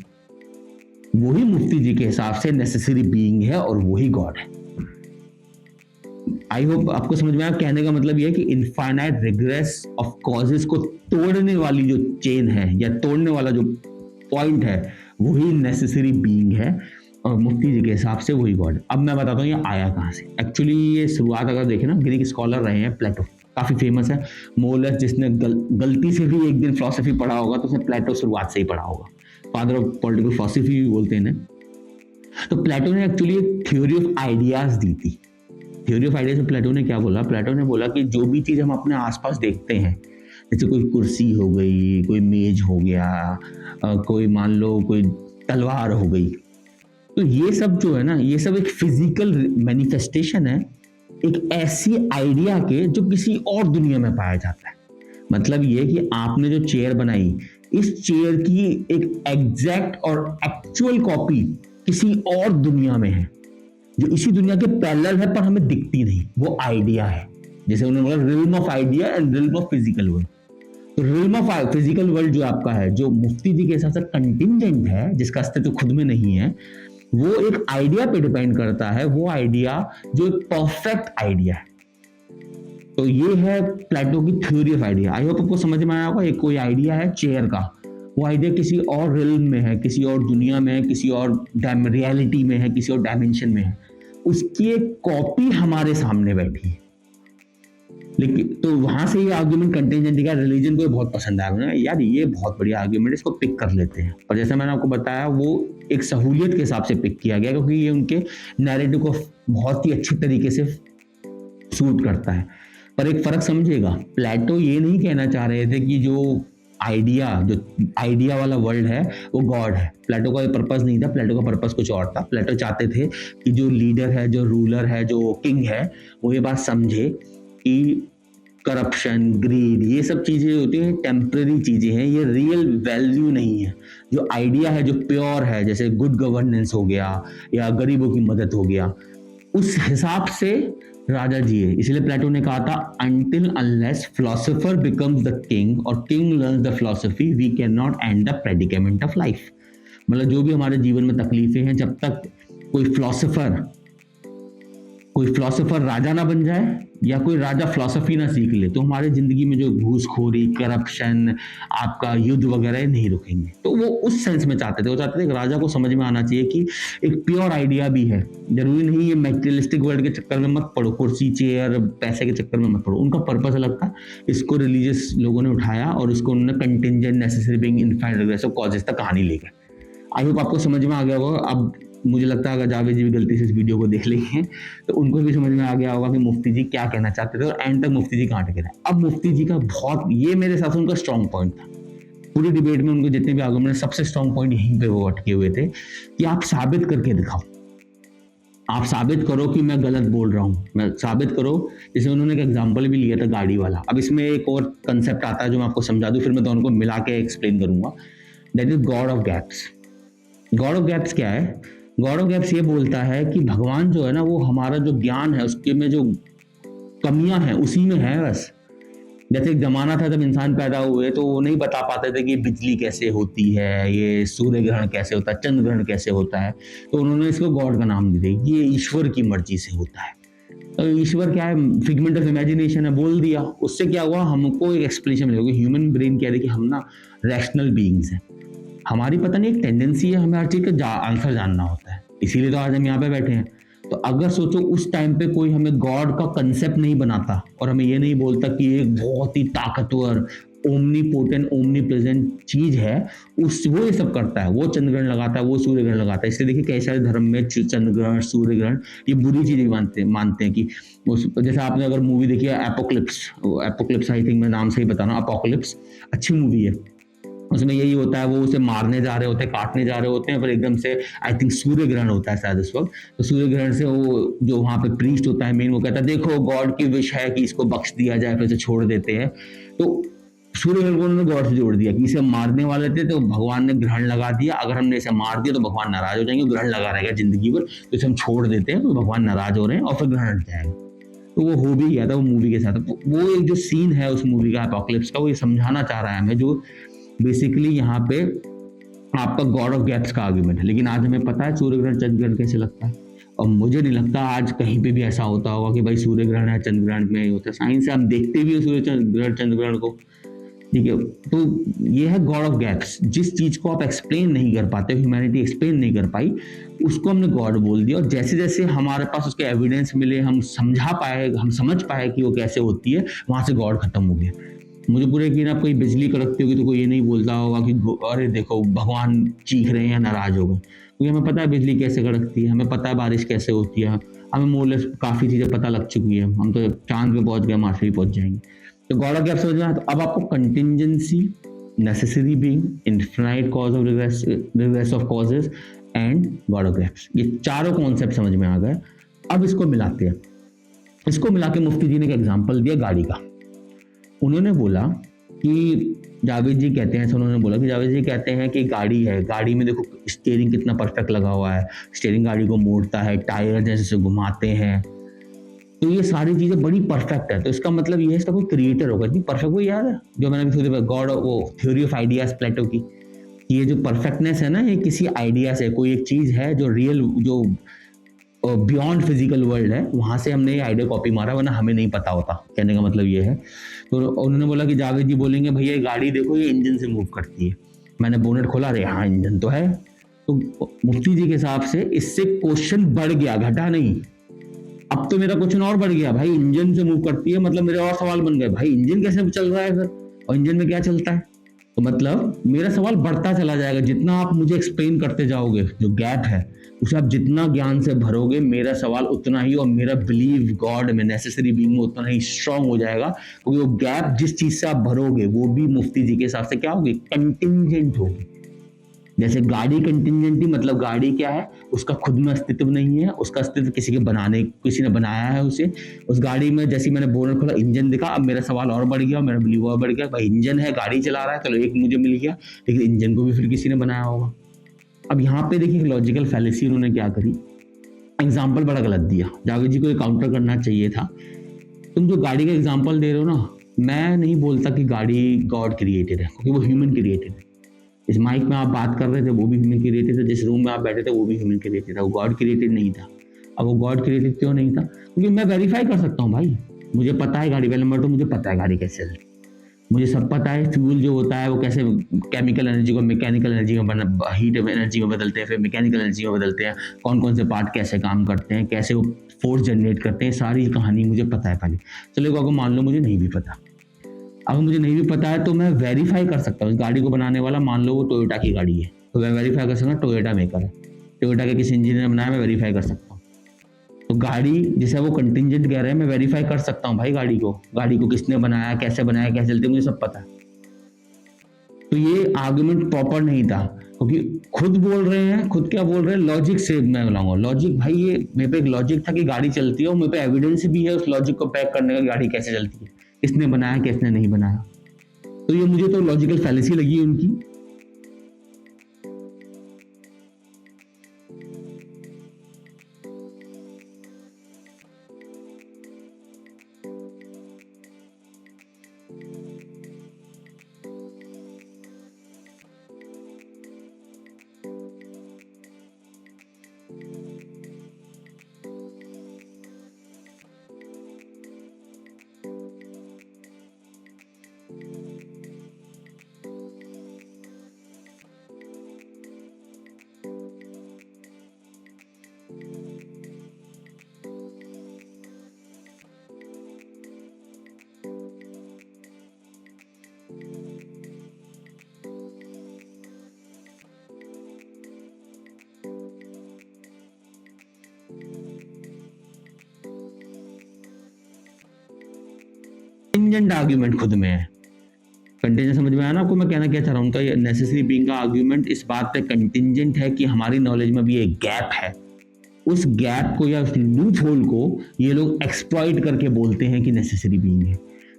वही मुफ्ती जी के हिसाब से नेसेसरी बीइंग है और वही गॉड है। आई होप आपको समझ में आया। कहने का मतलब यह है कि इनफाइनाइट रिग्रेस ऑफ कॉजेस को तोड़ने वाली जो चेन है या तोड़ने वाला जो पॉइंट है, वही नेसेसरी बीइंग है, और मुफ्ती जी के हिसाब से वही गॉड। अब मैं बताता हूँ ये आया कहाँ से। एक्चुअली ये शुरुआत अगर देखें ना, ग्रीक स्कॉलर रहे हैं प्लेटो, काफी फेमस है। मोरलेस जिसने गलती से भी एक दिन फिलोसफी पढ़ा होगा तो उसने प्लेटो शुरुआत से ही पढ़ा होगा। फादर ऑफ पॉलिटिकल फिलोसफी भी बोलते हैं। तो प्लेटो ने एक्चुअली एक थ्योरी ऑफ आइडियाज दी थी। थ्योरी ऑफ आइडियाज में प्लेटो ने क्या बोला? प्लेटो ने बोला कि जो भी चीज हम अपने आसपास देखते हैं, जैसे कोई कुर्सी हो गई, कोई मेज हो गया, कोई मान लो कोई तलवार हो गई, तो ये सब जो है ना, ये सब एक फिजिकल मैनिफेस्टेशन है एक ऐसी आइडिया के जो किसी और दुनिया में पाया जाता है। मतलब ये कि आपने जो चेयर बनाई, इस चेयर की एक एग्जैक्ट और एक्चुअल कॉपी किसी और दुनिया में है, जो इसी दुनिया के पैरेलल है पर हमें दिखती नहीं, वो आइडिया है। जैसे उन्होंने बोला realm of idea and realm of physical world. तो रिल्म ऑफ फिजिकल वर्ल्ड जो आपका है, जो मुफ्ती जी के हिसाब से कंटिंजेंट है, जिसका अस्तित्व खुद में नहीं है, वो एक आइडिया पे डिपेंड करता है। वो आइडिया जो एक परफेक्ट आइडिया है। तो ये है प्लेटो की theory of idea. I hope आपको समझ में आया होगा। एक कोई आइडिया है चेयर का, वो आइडिया किसी और रिल्म में है, किसी और दुनिया में है, किसी और रियलिटी में है, किसी और डायमेंशन में है, उसकी एक कॉपी हमारे सामने बैठी है। लेकिन तो वहां से ये आर्ग्यूमेंट कंटिंजेंट का रिलीजन को बहुत पसंद आया यार, ये बहुत बढ़िया आर्ग्यूमेंट, इसको पिक कर लेते हैं। और जैसे मैंने आपको बताया, वो एक सहूलियत के हिसाब से पिक किया गया क्योंकि ये उनके नैरेटिव को बहुत ही अच्छी तरीके से सूट करता है। पर एक फर्क समझिएगा, प्लेटो ये नहीं कहना चाह रहे थे कि जो आइडिया वाला वर्ल्ड है वो गॉड है। प्लेटो का पर्पस नहीं था, प्लेटो का पर्पस कुछ और था। प्लेटो चाहते थे कि जो लीडर है, जो रूलर है, जो किंग है, वो ये बात समझे कि करप्शन, ग्रीड, ये सब चीजें होती हैं, टेम्पररी चीजें हैं, ये रियल वैल्यू नहीं है। जो आइडिया है, जो प्योर है, जैसे गुड गवर्नेंस हो गया या गरीबों की मदद हो गया, उस हिसाब से राजा जी है। इसलिए प्लेटो ने कहा था until unless philosopher becomes the king और king learns the philosophy we cannot end the predicament of life। मतलब जो भी हमारे जीवन में तकलीफें हैं, जब तक कोई फिलोसोफर राजा ना बन जाए या कोई राजा फिलोसफी ना सीख ले, तो हमारे जिंदगी में जो घूसखोरी, करप्शन, आपका युद्ध वगैरह नहीं रुकेंगे। तो वो उस सेंस में चाहते थे, वो चाहते थे कि राजा को समझ में आना चाहिए कि एक प्योर आइडिया भी है। जरूरी नहीं ये मैटेरियलिस्टिक वर्ल्ड के चक्कर में मत पड़ो, कुर्सी, चेयर, पैसे के चक्कर में मत पड़ो। उनका पर्पस अलग था। इसको रिलीजियस लोगों ने उठाया और इसको उन्होंने contingent, necessary being, infinite regressive causes तक कहानी ले गए। आई होप आपको समझ में आ गया होगा। अब मुझे लगता है अगर जावेद जी भी गलती से इस वीडियो को देख लेंगे तो उनको भी समझ में आ गया होगा कि मुफ्ती जी क्या कहना चाहते थे और एंड तक मुफ्ती जी कहाँ टिके रहे। अब मुफ्ती जी का बहुत, ये मेरे हिसाब से उनका स्ट्रॉन्ग पॉइंट था पूरी डिबेट में। उनको जितने भी आर्गुमेंट, सबसे स्ट्रॉन्ग पॉइंट यहीं पे वो अटके हुए थे कि आप साबित करके दिखाओ, आप साबित करो कि मैं गलत बोल रहा हूँ, मैं साबित करो। जैसे उन्होंने एक एग्जाम्पल भी लिया था गाड़ी वाला। अब इसमें एक और कंसेप्ट आता है जो मैं आपको समझा दूं, फिर मैं दोनों को मिला के एक्सप्लेन करूंगा। That is God of gaps. God of gaps क्या है? गॉड ऑफ गैप्स ये बोलता है कि भगवान जो है ना, वो हमारा जो ज्ञान है उसके में जो कमियां हैं उसी में है बस। जैसे एक जमाना था जब इंसान पैदा हुए तो वो नहीं बता पाते थे कि बिजली कैसे होती है, ये सूर्य ग्रहण कैसे होता है, चंद्र ग्रहण कैसे होता है, तो उन्होंने इसको गॉड का नाम दे दिया कि ये ईश्वर की मर्जी से होता है। तो ईश्वर क्या है? फिगमेंट ऑफ इमेजिनेशन है, बोल दिया। उससे क्या हुआ, हमको एक एक्सप्लेनेशन मिलेगा। ह्यूमन ब्रेन कह रही कि हम ना रैशनल बीइंग्स हैं, हमारी पता नहीं एक टेंडेंसी है, हमें हर चीज का आंसर जानना होता है, इसीलिए तो आज हम यहाँ पे बैठे हैं। तो अगर सोचो उस टाइम पे कोई हमें गॉड का कंसेप्ट नहीं बनाता और हमें ये नहीं बोलता कि एक बहुत ही ताकतवर, ओमनी पोटेंट, ओमनी प्रेजेंट चीज है, उस वो ये सब करता है, वो चंद्रग्रहण लगाता है, वो सूर्य ग्रहण लगाता है। इसलिए देखिए कई सारे धर्म में चंद्रग्रहण, सूर्य ग्रहण ये बुरी चीजें मानते हैं कि जैसे आपने अगर मूवी देखी है एपोक्लिप्स, आई थिंक मैं नाम से ही बता रहा हूँ, अपोक्लिप्स अच्छी मूवी है। उसमें यही होता है, वो उसे मारने जा रहे होते हैं, काटने जा रहे होते हैं, पर एकदम से आई थिंक सूर्य ग्रहण होता है शायद उस वक्त। तो सूर्य ग्रहण से वो जो वहां पे प्रीस्ट होता है मेन, वो कहता है देखो गॉड की विश है कि इसको बख्श दिया जाए, फिर से छोड़ देते हैं। तो सूर्य ग्रहण को उन्होंने गॉड से जोड़ दिया कि इसे मारने वाले थे तो भगवान ने ग्रहण लगा दिया, अगर हमने इसे मार दिया तो भगवान नाराज हो जाएंगे, ग्रहण लगा रहेगा जिंदगी भर, तो इसे हम छोड़ देते हैं, तो भगवान नाराज हो रहे हैं और फिर ग्रहण हट जाएगा। तो वो हो भी गया था वो मूवी के साथ। तो वो एक जो सीन है उस मूवी का एपोक्लिप्स का, वो ये समझाना चाह रहा है हमें, जो बेसिकली यहाँ पे आपका गॉड ऑफ गैप्स का आर्ग्यूमेंट है। लेकिन आज हमें पता है सूर्य ग्रहण, चंद्र ग्रहण कैसे लगता है, और मुझे नहीं लगता आज कहीं पे भी ऐसा होता होगा कि भाई सूर्य ग्रहण है, चंद्र ग्रहण में होता है। साइंस से हम देखते भी है सूर्य ग्रहण, चंद्र ग्रहण को, ठीक है। तो ये है गॉड ऑफ गैप्स। जिस चीज को आप एक्सप्लेन नहीं कर पाते, ह्यूमैनिटी एक्सप्लेन नहीं कर पाई, उसको हमने गॉड बोल दिया। और जैसे जैसे हमारे पास उसके एविडेंस मिले, हम समझ पाए कि वो कैसे होती है, वहां से गॉड खत्म हो गया। मुझे पूरा यकीन है, आप कोई बिजली कड़कती होगी तो कोई ये नहीं बोलता होगा कि अरे देखो भगवान चीख रहे हैं या नाराज हो गए, क्योंकि हमें पता है बिजली कैसे कड़कती है, हमें पता है बारिश कैसे होती है, हमें मोरलेस काफी चीजें पता लग चुकी है। हम तो चांद पे पहुंच गए, मार्स पे पहुंच जाएंगे। तो गॉड ऑफ गैप्स समझ में आया। तो अब आपको contingency, necessary being, infinite cause of regress of causes and God of gaps. ये चारों कॉन्सेप्ट समझ में आ गए। अब इसको मिलाते हैं। इसको मिला के मुफ्ती जी ने एक एग्जाम्पल दिया गाड़ी का। उन्होंने बोला कि जावेद जी कहते हैं, उन्होंने बोला कि जावेद जी कहते हैं कि गाड़ी है, गाड़ी में देखो स्टीयरिंग कितना परफेक्ट लगा हुआ है, स्टीयरिंग गाड़ी को मोड़ता है, टायर जैसे से घुमाते हैं, तो ये सारी चीजें बड़ी परफेक्ट है। तो इसका मतलब ये है इसका कोई क्रिएटर होगा। इतनी परफेक्ट, वो याद है जो मैंने अभी थोड़ी देर गॉड वो थ्योरी ऑफ आइडियाज प्लेटो की, ये जो परफेक्टनेस है ना, ये किसी आइडिया से, कोई एक चीज है जो रियल, जो बियॉन्ड फिजिकल वर्ल्ड है, वहां से हमने ये आइडिया कॉपी मारा, वरना हमें नहीं पता होता। कहने का मतलब ये है। तो उन्होंने बोला कि जावेद जी बोलेंगे भैया ये गाड़ी देखो, ये इंजन से मूव करती है। मैंने बोनेट खोला, अरे हाँ इंजन तो है। तो मुफ्ती जी के हिसाब से इससे क्वेश्चन बढ़ गया, घटा नहीं। अब तो मेरा क्वेश्चन और बढ़ गया, भाई इंजन से मूव करती है, मतलब मेरे और सवाल बन गए, भाई इंजन कैसे चल रहा है फिर, और इंजन में क्या चलता है। तो मतलब मेरा सवाल बढ़ता चला जाएगा, जितना आप मुझे एक्सप्लेन करते जाओगे, जो गैप है उसे आप जितना ज्ञान से भरोगे, मेरा सवाल उतना ही, और मेरा बिलीव गॉड में, नेसेसरी बीइंग में उतना ही स्ट्रांग हो जाएगा। क्योंकि वो गैप जिस चीज से आप भरोगे वो भी मुफ्ती जी के हिसाब से क्या होगी, कंटिंजेंट होगी। जैसे गाड़ी कंटिंजेंटी, मतलब गाड़ी क्या है, उसका खुद में अस्तित्व नहीं है, उसका अस्तित्व किसी के बनाने, किसी ने बनाया है उसे। उस गाड़ी में जैसे मैंने बोनट खोला, इंजन दिखा, अब मेरा सवाल और बढ़ गया, मेरा बिलीव और बढ़ गया, भाई इंजन है, गाड़ी चला रहा है, चलो एक मुझे मिल गया, लेकिन इंजन को भी फिर किसी ने बनाया होगा। अब यहाँ पे देखिए लॉजिकल फैलेसी उन्होंने क्या करी, एग्जाम्पल बड़ा गलत दिया। जावेद जी को काउंटर करना चाहिए था। तुम जो गाड़ी का एग्जाम्पल दे रहे हो ना, मैं नहीं बोलता कि गाड़ी गॉड क्रिएटेड है, क्योंकि वो ह्यूमन क्रिएटेड है। इस माइक में आप बात कर रहे थे वो भी ह्यूमन क्रिएटेड था, जिस रूम में आप बैठे थे वो भी ह्यूमन क्रिएटेड था, वो गॉड क्रिएटेड नहीं था। अब वो गॉड क्रिएटेड क्यों नहीं था, क्योंकि मैं वेरीफाई कर सकता हूँ भाई, मुझे पता है गाड़ी, पहले नंबर तो मुझे पता है गाड़ी कैसे चलती, मुझे सब पता है फ्यूल जो होता है वो कैसे केमिकल एनर्जी को मैकेनिकल एनर्जी में, हीट एनर्जी में बदलते हैं, फिर मैकेनिकल एनर्जी में बदलते हैं, कौन कौन से पार्ट कैसे काम करते हैं, कैसे वो फोर्स जनरेट करते हैं, सारी कहानी मुझे पता है पहले। चलो अगर मान लो मुझे नहीं भी पता, अगर मुझे नहीं भी पता है तो मैं वेरीफाई कर सकता हूँ। इस गाड़ी को बनाने वाला मान लो वो टोयोटा की गाड़ी है, तो मैं वेरीफाई कर सकता हूँ टोयोटा मेकर है, टोयोटा के किसी इंजीनियर ने बनाया, मैं वेरीफाई कर सकता हूँ। तो गाड़ी जिसे वो कंटिंजेंट कह रहे हैं, मैं वेरीफाई कर सकता हूँ भाई, गाड़ी को किसने बनाया, कैसे चलती है, मुझे सब पता है। तो ये आर्गुमेंट प्रॉपर नहीं था, क्योंकि खुद बोल रहे हैं, खुद क्या बोल रहे हैं, लॉजिक से मैं बोलाऊंगा। लॉजिक भाई, ये मेरे पे एक लॉजिक था कि गाड़ी चलती है, और मेरे पे एविडेंस भी है उस लॉजिक को पैक करने का, गाड़ी कैसे चलती है, किसने बनाया किसने नहीं बनाया। तो ये मुझे तो लॉजिकल फैलेसी लगी उनकी। कंटिंजेंट आर्ग्यूमेंट खुद में है। कंटिंजेंट समझ में आया ना आपको मैं कहना क्या चाह रहा हूँ। तो नेसेसरी बीइंग का आर्ग्यूमेंट इस बात पे कंटिंजेंट है कि हमारी नॉलेज में भी एक गैप है, उस गैप को या उस लूप होल को ये लोग एक्सप्लॉइट करके बोलते हैं कि नेसेसरी बीइंग है।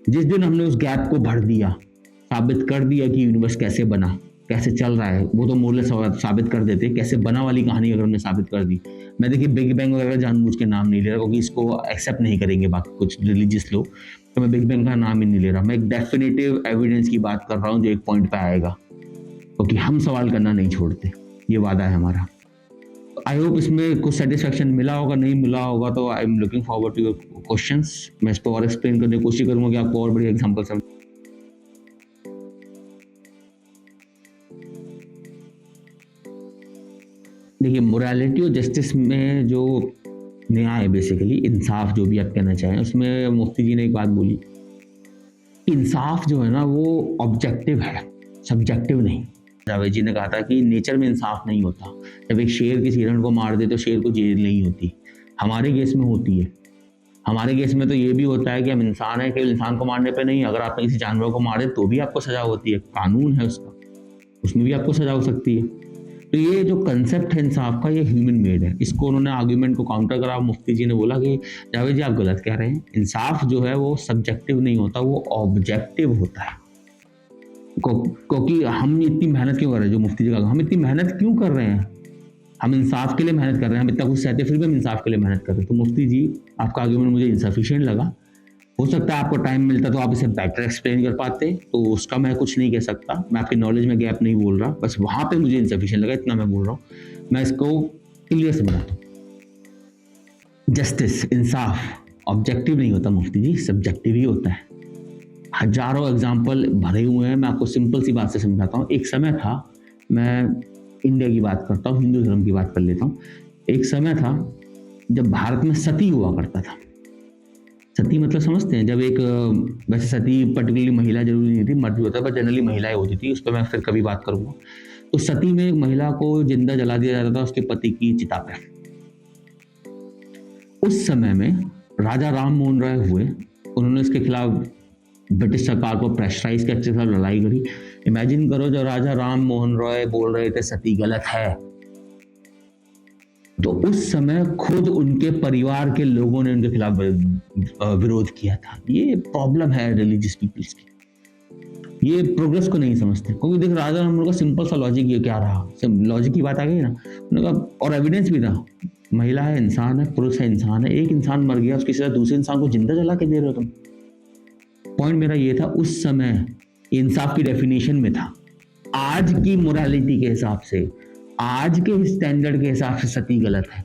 जिस दिन हमने उस गैप को भर दिया, साबित कर दिया कि यूनिवर्स कैसे बना, कैसे चल रहा है, वो तो मोरलेस साबित कर देते, कैसे बना वाली कहानी अगर हमने साबित कर दी। मैं देखिए बिग बैंग वगैरह जानबूझ के नाम नहीं ले रहा, क्योंकि इसको एक्सेप्ट नहीं करेंगे बाकी कुछ रिलीजियस लोग, तो मैं बिग बैंग का नाम ही नहीं ले रहा। मैं एक डेफिनेटिव एविडेंस की बात कर रहा हूँ जो एक पॉइंट पे आएगा, क्योंकि हम सवाल करना नहीं छोड़ते, ये वादा है हमारा। आई होप इसमें कुछ सेटिस्फेक्शन मिला होगा, नहीं मिला होगा तो I am looking forward to your questions. मैं इस पर और एक्सप्लेन करने की कोशिश करूंगा कि आपको और बड़ी एग्जांपल समझ। देखिए मोरालिटी और जस्टिस में जो न्याय, बेसिकली इंसाफ, जो भी आप कहना चाहें, उसमें मुफ्ती जी ने एक बात बोली, इंसाफ जो है ना वो ऑब्जेक्टिव है, सब्जेक्टिव नहीं। जावेद जी ने कहा था कि नेचर में इंसाफ नहीं होता। जब एक शेर किसी हिरण को मार दे तो शेर को जेल नहीं होती, हमारे केस में होती है। हमारे केस में तो ये भी होता है कि हम इंसान है, केवल इंसान को मारने पे नहीं, अगर आप किसी जानवर को मारे तो भी आपको सजा होती है, कानून है उसका, उसमें भी आपको सजा हो सकती है। तो ये जो कंसेप्ट है इंसाफ का, ये ह्यूमन मेड है। इसको उन्होंने आर्ग्यूमेंट को काउंटर करा, मुफ्ती जी ने बोला कि जावेद जी आप गलत कह रहे हैं, इंसाफ जो है वो सब्जेक्टिव नहीं होता, वो ऑब्जेक्टिव होता है। क्योंकि हम इतनी मेहनत क्यों कर रहे हैं, जो मुफ्ती जी का, हम इतनी मेहनत क्यों कर रहे हैं, हम इंसाफ के लिए मेहनत कर रहे हैं, हम इतना कुछ सहते फिर भी हम इंसाफ के लिए मेहनत कर रहे हैं। तो मुफ्ती जी आपका आर्ग्यूमेंट मुझे इनसफिशिएंट लगा, हो सकता है आपको टाइम मिलता तो आप इसे बेटर एक्सप्लेन कर पाते, तो उसका मैं कुछ नहीं कह सकता, मैं आपकी नॉलेज में गैप नहीं बोल रहा, बस वहां पे मुझे इनसफिशिएंट लगा, इतना मैं बोल रहा हूँ। मैं इसको क्लियर से बनाता हूँ। जस्टिस, इंसाफ ऑब्जेक्टिव नहीं होता मुफ्ती जी, सब्जेक्टिव ही होता है। हजारों एग्जाम्पल भरे हुए हैं, मैं आपको सिंपल सी बात से समझाता हूँ। एक समय था, मैं इंडिया की बात करता हूँ, हिंदू धर्म की बात कर लेता हूँ। एक समय था जब भारत में सती हुआ करता था। सती मतलब समझते हैं, जब एक, वैसे सती पर्टिकुलरली महिला जरूरी नहीं थी, मर्द भी होता है, पर जनरली महिलाएं होती थी, उस पर मैं फिर कभी बात करूंगा। तो सती में एक महिला को जिंदा जला दिया जाता था उसके पति की चिता पे। उस समय में राजा राम मोहन राय हुए, उन्होंने इसके खिलाफ ब्रिटिश सरकार को प्रेशराइज करके इसके खिलाफ लड़ाई करी। इमेजिन करो, जब राजा राम मोहन रॉय बोल रहे थे सती गलत है, तो उस समय खुद उनके परिवार के लोगों ने उनके खिलाफ विरोध किया था। ये प्रॉब्लम है रिलीजियस पीपल्स की, ये प्रोग्रेस को नहीं समझते। क्योंकि देख, राजा राम मोहन का सिंपल सा लॉजिक ये क्या रहा, लॉजिक की बात आ गई ना उन्होंने कहा, और एविडेंस भी था, महिला है इंसान है, पुरुष है इंसान है, एक इंसान मर गया उसकी सजा दूसरे इंसान को जिंदा जला के दे रहे हो तुम। पॉइंट मेरा ये था, उस समय इंसाफ की डेफिनेशन में था। आज की मोरालिटी के हिसाब से, आज के स्टैंडर्ड के हिसाब से सती गलत है।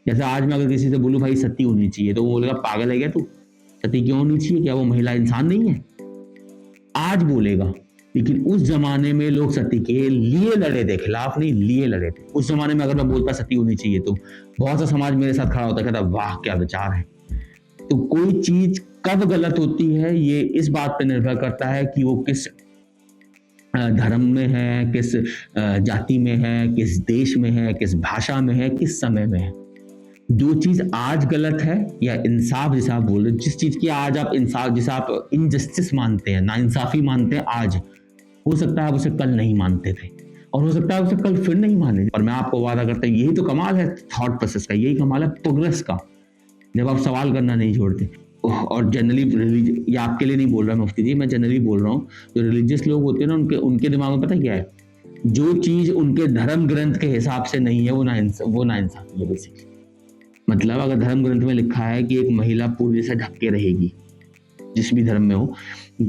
जैसे आज मैं अगर किसी से बोलूं भाई सती होनी चाहिए, तो वो बोलेगा पागल है क्या तू, सती क्यों होनी चाहिए, क्या वो महिला इंसान नहीं है? आज बोलेगा। लेकिन उस जमाने में लोग सती के लिए लड़े थे, खिलाफ नहीं, लिए लड़े थे। उस जमाने में अगर मैं बोलता सती होनी चाहिए, तो बहुत सा समाज मेरे साथ खड़ा होता, कहता वाह क्या विचार है। तो कोई चीज कब गलत होती है, ये इस बात पर निर्भर करता है कि वो किस धर्म में है, किस जाति में है, किस देश में है, किस भाषा में है, किस समय में है। जो चीज आज गलत है, या इंसाफ जिसे आप बोल रहे हो, जिस चीज की आज आप इंसाफ, जिसे आप इनजस्टिस मानते हैं, नाइंसाफी मानते हैं, आज हो सकता है आप उसे कल नहीं मानते थे, और हो सकता है उसे कल फिर नहीं माने। और मैं आपको वादा करता हूँ, यही तो कमाल है थॉट प्रोसेस का, यही कमाल है प्रोग्रेस का, जब आप सवाल करना नहीं छोड़ते। और जनरली, ये आपके लिए नहीं बोल रहा मुफ्ती जी, मैं जनरली बोल रहा हूँ, जो रिलीजियस लोग होते हैं ना, उनके दिमाग में पता क्या है, जो चीज उनके धर्म ग्रंथ के हिसाब से नहीं है, वो ना इंसाफी है बेसिकली। मतलब अगर धर्म ग्रंथ में लिखा है कि एक महिला पूरी से ढक के रहेगी, जिस भी धर्म में हो,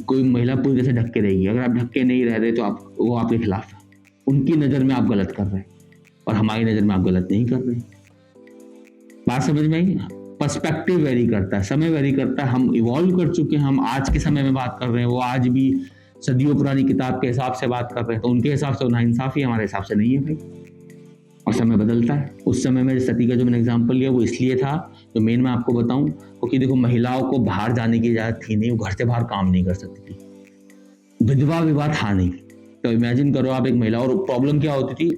कोई महिला पूरी से ढक के रहेगी, अगर आप ढक के नहीं रह रहे तो वो आपके खिलाफ है, उनकी नजर में आप गलत कर रहे हैं, और हमारी नजर में आप गलत नहीं कर रहे। बात समझ में आई? पर्सपेक्टिव वेरी करता है, समय वेरी करता है। हम इवॉल्व कर चुके हैं, हम आज के समय में बात कर रहे हैं, वो आज भी सदियों पुरानी किताब के हिसाब से बात कर रहे हैं, तो उनके हिसाब से नाइंसाफी, हमारे हिसाब से नहीं है भाई। और समय बदलता है। उस समय में सती का जो मैंने एग्जाम्पल लिया वो इसलिए था, जो मेन मैं आपको बताऊं, क्योंकि देखो महिलाओं को बाहर जाने की इजाजत थी नहीं, वो घर से बाहर काम नहीं कर सकती थी, विधवा विवाह था नहीं। तो इमेजिन करो आप एक महिला, और प्रॉब्लम क्या होती थी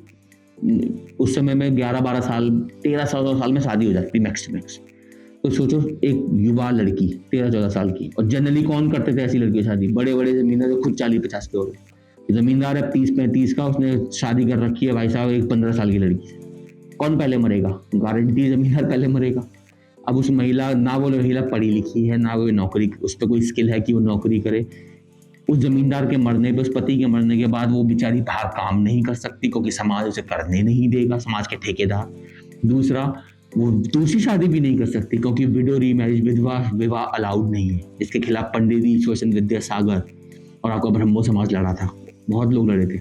उस समय में, 11-12 साल 13-14 साल में शादी हो जाती थी मैक्स टू मैक्स। तो सोचो एक युवा लड़की 13-14 साल की, और जनरली कौन करते थे ऐसी लड़की शादी, बड़े बड़े जमींदार जो खुद 40-50 के हो गए। जमींदार है 30-35 का, उसने शादी कर रखी है भाई साहब एक 15 साल की लड़की से, कौन पहले मरेगा? गारंटी जमींदार पहले मरेगा। अब उस महिला, ना वो महिला पढ़ी लिखी है, ना वो नौकरी, उस पर कोई स्किल है कि वो नौकरी करे, उस जमींदार के मरने पे, उस पति के मरने के बाद वो बेचारी बाहर काम नहीं कर सकती, क्योंकि समाज उसे करने नहीं देगा, समाज के ठेकेदार। दूसरा, वो दूसरी शादी भी नहीं कर सकती, क्योंकि विडो रीमैरिज, विधवा विवाह अलाउड नहीं है। इसके खिलाफ पंडित ईश्वर विद्यासागर और आपका ब्रह्मो समाज लड़ा था, बहुत लोग लड़े थे।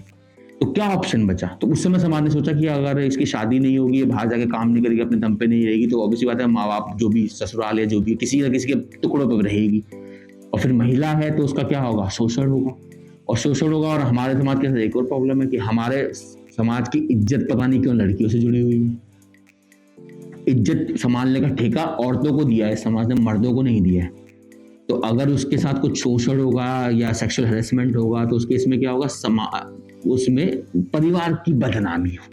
तो क्या ऑप्शन बचा? तो उस समय समाज ने सोचा कि अगर इसकी शादी नहीं होगी, बाहर जाके काम नहीं करेगी, अपने दम पे नहीं रहेगी, तो ऑब्वियसली बात है माँ बाप जो भी ससुराल है, जो भी किसी न किसी के टुकड़ों पर रहेगी। और फिर महिला है तो उसका क्या होगा? शोषण होगा, और शोषण होगा। और हमारे समाज के साथ एक और प्रॉब्लम है कि हमारे समाज की इज्जत पता नहीं क्यों लड़कियों से जुड़ी हुई है। इज्जत संभालने का ठेका औरतों को दिया है समाज ने, मर्दों को नहीं दिया है। तो अगर उसके साथ कुछ शोषण होगा या सेक्सुअल हैरेसमेंट होगा, तो उसके इसमें क्या होगा? उसमें परिवार की बदनामी हो।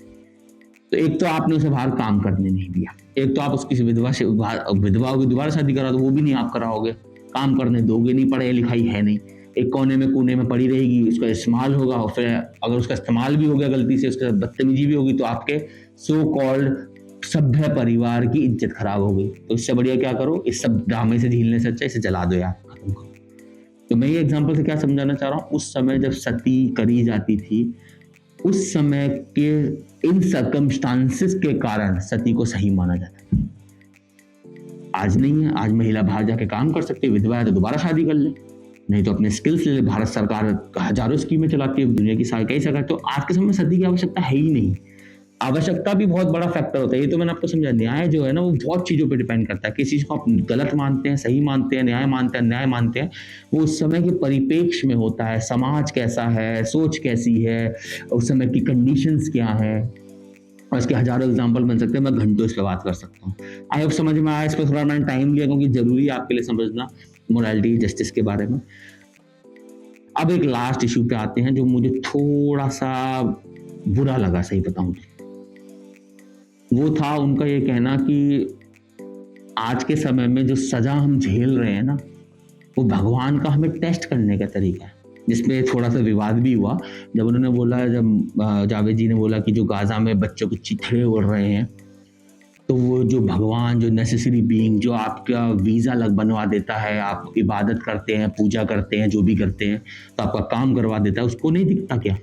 तो एक तो आपने उसे बाहर काम करने नहीं दिया, एक तो आप उसकी विधवा से विधवा शादी करा, तो वो भी नहीं आप कराओगे, काम करने दोगे नहीं, पढ़ाई लिखाई है नहीं, एक कोने में कोने में पड़ी रहेगी, उसका इस्तेमाल होगा, और फिर अगर उसका इस्तेमाल भी हो गया गलती से, उसके साथ बदतमीजी भी होगी, तो आपके सो कॉल्ड सभ्य परिवार की इज्जत खराब हो गई। तो इससे बढ़िया क्या करो, इस सब ड्रामे से झीलने से अच्छा इसे जला दो यार, खत्म करो। तो मैं ये एग्जाम्पल से क्या समझाना चाह रहा हूँ, उस समय जब सती करी जाती थी, उस समय के इन सर्कमस्टांसेस के कारण सती को सही माना जाता था। आज नहीं है, आज महिला बाहर जाके काम कर सकती है, विधवा है तो दोबारा शादी कर ले, नहीं तो अपने स्किल्स ले ले। भारत सरकार हजारों स्कीमें चलाती है, दुनिया की कई सरकार। तो आज के समय में सती की आवश्यकता है ही नहीं। आवश्यकता भी बहुत बड़ा फैक्टर होता है, ये तो मैंने आपको समझा। न्याय जो है ना, वो बहुत चीजों पे डिपेंड करता है। किसी चीज को आप गलत मानते हैं, सही मानते हैं, न्याय मानते हैं, अन्याय मानते हैं, वो उस समय के परिप्रेक्ष्य में होता है। समाज कैसा है, सोच कैसी है, उस समय की कंडीशंस क्या है, और इसके हजारों एग्जाम्पल बन सकते हैं। मैं घंटों इस पर बात कर सकता हूँ। आई होप समझ में आया। इस पर थोड़ा मैंने टाइम लिया क्योंकि जरूरी है आपके लिए समझना मोरालिटी जस्टिस के बारे में। अब एक लास्ट इश्यू पे आते हैं जो मुझे थोड़ा सा बुरा लगा, सही बताऊं तो। वो था उनका ये कहना कि आज के समय में जो सजा हम झेल रहे हैं ना, वो भगवान का हमें टेस्ट करने का तरीका है। जिसमें थोड़ा सा विवाद भी हुआ जब उन्होंने बोला, जब जावेद जी ने बोला कि जो गाजा में बच्चों के चिथड़े उड़ रहे हैं, तो वो जो भगवान, जो नेसेसरी बीइंग, जो आपका वीज़ा बनवा देता है, आप इबादत करते हैं, पूजा करते हैं, जो भी करते हैं, तो आपका काम करवा देता है, उसको नहीं दिखता क्या?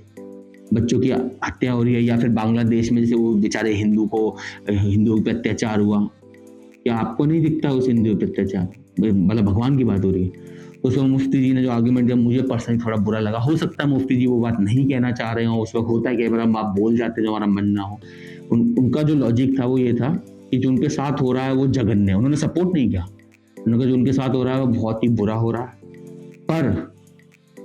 बच्चों की हत्या हो रही है, या फिर बांग्लादेश में जैसे वो बेचारे हिंदुओं पे अत्याचार हुआ, क्या आपको नहीं दिखता उस हिंदुओं पे अत्याचार? मतलब भगवान की बात हो रही है। तो उसमें मुफ्ती जी ने जो आर्ग्यूमेंट दिया, मुझे पर्सनली थोड़ा बुरा लगा। हो सकता है मुफ्ती जी वो बात नहीं कहना चाह रहे हो, उस वक्त होता है कि आप बोल जाते हैं जो हमारा मन ना हो। उनका जो लॉजिक था वो ये था कि जो उनके साथ हो रहा है वो जघन्य है। उन्होंने सपोर्ट नहीं किया, उन्होंने कहा जो उनके साथ हो रहा है वो बहुत ही बुरा हो रहा है, पर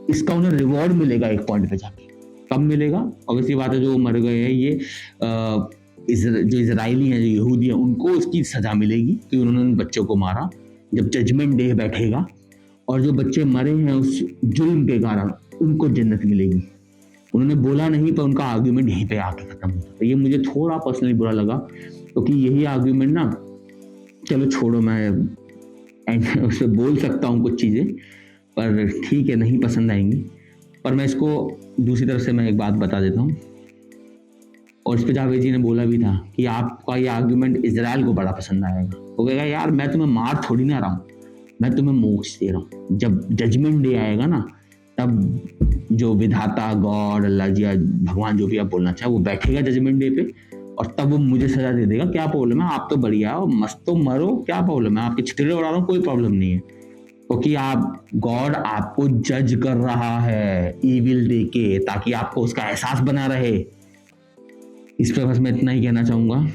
इसका उन्हें रिवॉर्ड मिलेगा एक पॉइंट पे जाके। कब मिलेगा? ऑब्वियसली बात है, जो मर गए हैं ये जो इजराइली हैं, जो यहूदी हैं, उनको इसकी सजा मिलेगी कि उन्होंने उन बच्चों को मारा। जब जजमेंट डे बैठेगा और जो बच्चे मरे हैं उस जुल्म के कारण, उनको जन्नत मिलेगी। उन्होंने बोला नहीं, पर उनका आर्ग्यूमेंट यहीं पे आके खत्म होता है। ये मुझे थोड़ा पर्सनली बुरा लगा, क्योंकि यही आर्ग्यूमेंट ना, चलो छोड़ो, मैं उससे बोल सकता हूँ कुछ चीज़ें, पर ठीक है, नहीं पसंद आएंगी। पर मैं इसको दूसरी तरफ से मैं एक बात बता देता हूँ, और इस पर जावेद जी ने बोला भी था कि आपका ये आर्ग्यूमेंट इजराइल को बड़ा पसंद आएगा। वो कहेगा यार मैं तुम्हें मार थोड़ी ना रहा हूँ, मैं तुम्हें मोक्ष दे रहा हूँ। जब जजमेंट डे आएगा ना, तब जो विधाता, गॉड, अल्लाह जी, भगवान, जो भी आप बोलना चाहे, वो बैठेगा जजमेंट डे पे, और तब वो मुझे सजा दे देगा। क्या प्रॉब्लम है? आप तो बढ़िया हो, मस्त तो मरो, क्या प्रॉब्लम है? आपके छितरे उड़ा रहा हूँ, कोई प्रॉब्लम नहीं है, क्योंकि आप, गॉड आपको जज कर रहा है ईविल डे के, ताकि आपको उसका एहसास बना रहे। इस पर बस मैं इतना ही कहना चाहूँगा,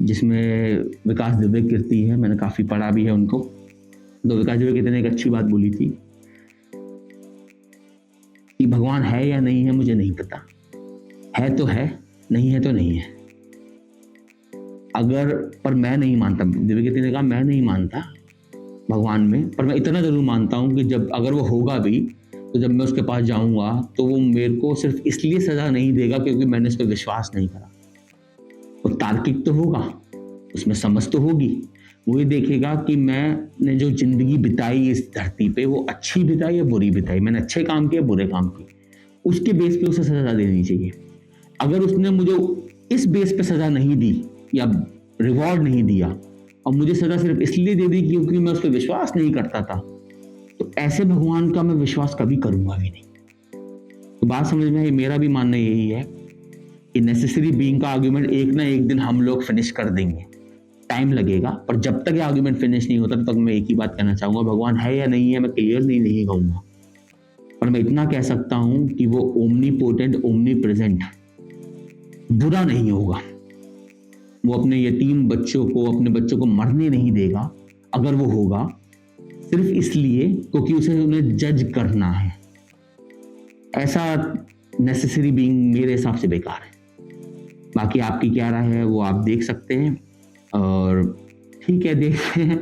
जिसमें विकास दुबे कीर्ति है, मैंने काफ़ी पढ़ा भी है उनको। तो विकास दुबे कीर्ति ने एक अच्छी बात बोली थी कि भगवान है या नहीं है मुझे नहीं पता, है तो है, नहीं है तो नहीं है। अगर, पर मैं नहीं मानता, दुबे कीर्ति ने कहा मैं नहीं मानता भगवान में, पर मैं इतना जरूर मानता हूँ कि जब अगर वो होगा भी, तो जब मैं उसके पास जाऊँगा तो वो मेरे को सिर्फ इसलिए सज़ा नहीं देगा क्योंकि मैंने उस पर विश्वास नहीं करा। वो तार्किक तो होगा, उसमें समझ तो होगी। वो ये देखेगा कि मैंने जो जिंदगी बिताई इस धरती पे, वो अच्छी बिताई या बुरी बिताई, मैंने अच्छे काम किए, बुरे काम किए, उसके बेस पे उसे सज़ा देनी चाहिए। अगर उसने मुझे इस बेस पे सज़ा नहीं दी या रिवॉर्ड नहीं दिया, और मुझे सज़ा सिर्फ इसलिए दे दी क्योंकि मैं उस पर विश्वास नहीं करता था, तो ऐसे भगवान का मैं विश्वास कभी करूँगा भी नहीं। तो बात समझ में आई। मेरा भी मानना यही है कि नेसेसरी बीइंग का आर्ग्यूमेंट एक ना एक दिन हम लोग फिनिश कर देंगे, टाइम लगेगा, पर जब तक ये आर्ग्यूमेंट फिनिश नहीं होता, तब तक मैं एक ही बात कहना चाहूँगा, भगवान है या नहीं है मैं क्लियरली नहीं कहूँगा, पर मैं इतना कह सकता हूँ कि वो ओमनीपोटेंट, ओमनी प्रेजेंट, बुरा नहीं होगा। वो अपने यतीम बच्चों को, अपने बच्चों को मरने नहीं देगा अगर वो होगा, सिर्फ इसलिए क्योंकि उसे उन्हें जज करना है। ऐसा नेसेसरी बीइंग मेरे हिसाब से बेकार है। बाकी आपकी क्या राय है वो आप देख सकते हैं, और ठीक है, देखते हैं।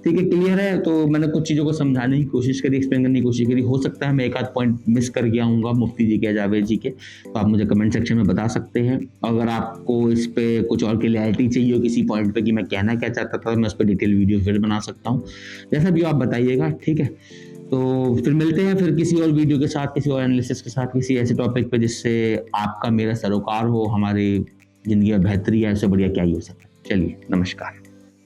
ठीक है, क्लियर है। तो मैंने कुछ चीज़ों को समझाने की कोशिश करी, एक्सप्लेन करने की कोशिश करी। हो सकता है मैं एक आध पॉइंट मिस कर गया हूँगा मुफ्ती जी के, जावेद जी के, तो आप मुझे कमेंट सेक्शन में बता सकते हैं। अगर आपको इस पे कुछ और क्लैरिटी चाहिए हो किसी पॉइंट पे कि मैं कहना क्या चाहता था, मैं उस पर डिटेल वीडियो फिर बना सकता हूँ, जैसा भी आप बताइएगा। ठीक है, तो फिर मिलते हैं फिर किसी और वीडियो के साथ, किसी और एनालिसिस के साथ, किसी ऐसे टॉपिक पे जिससे आपका मेरा सरोकार हो, हमारी ज़िंदगी में बेहतरी है, इससे बढ़िया क्या ही हो सकता है। चलिए, नमस्कार।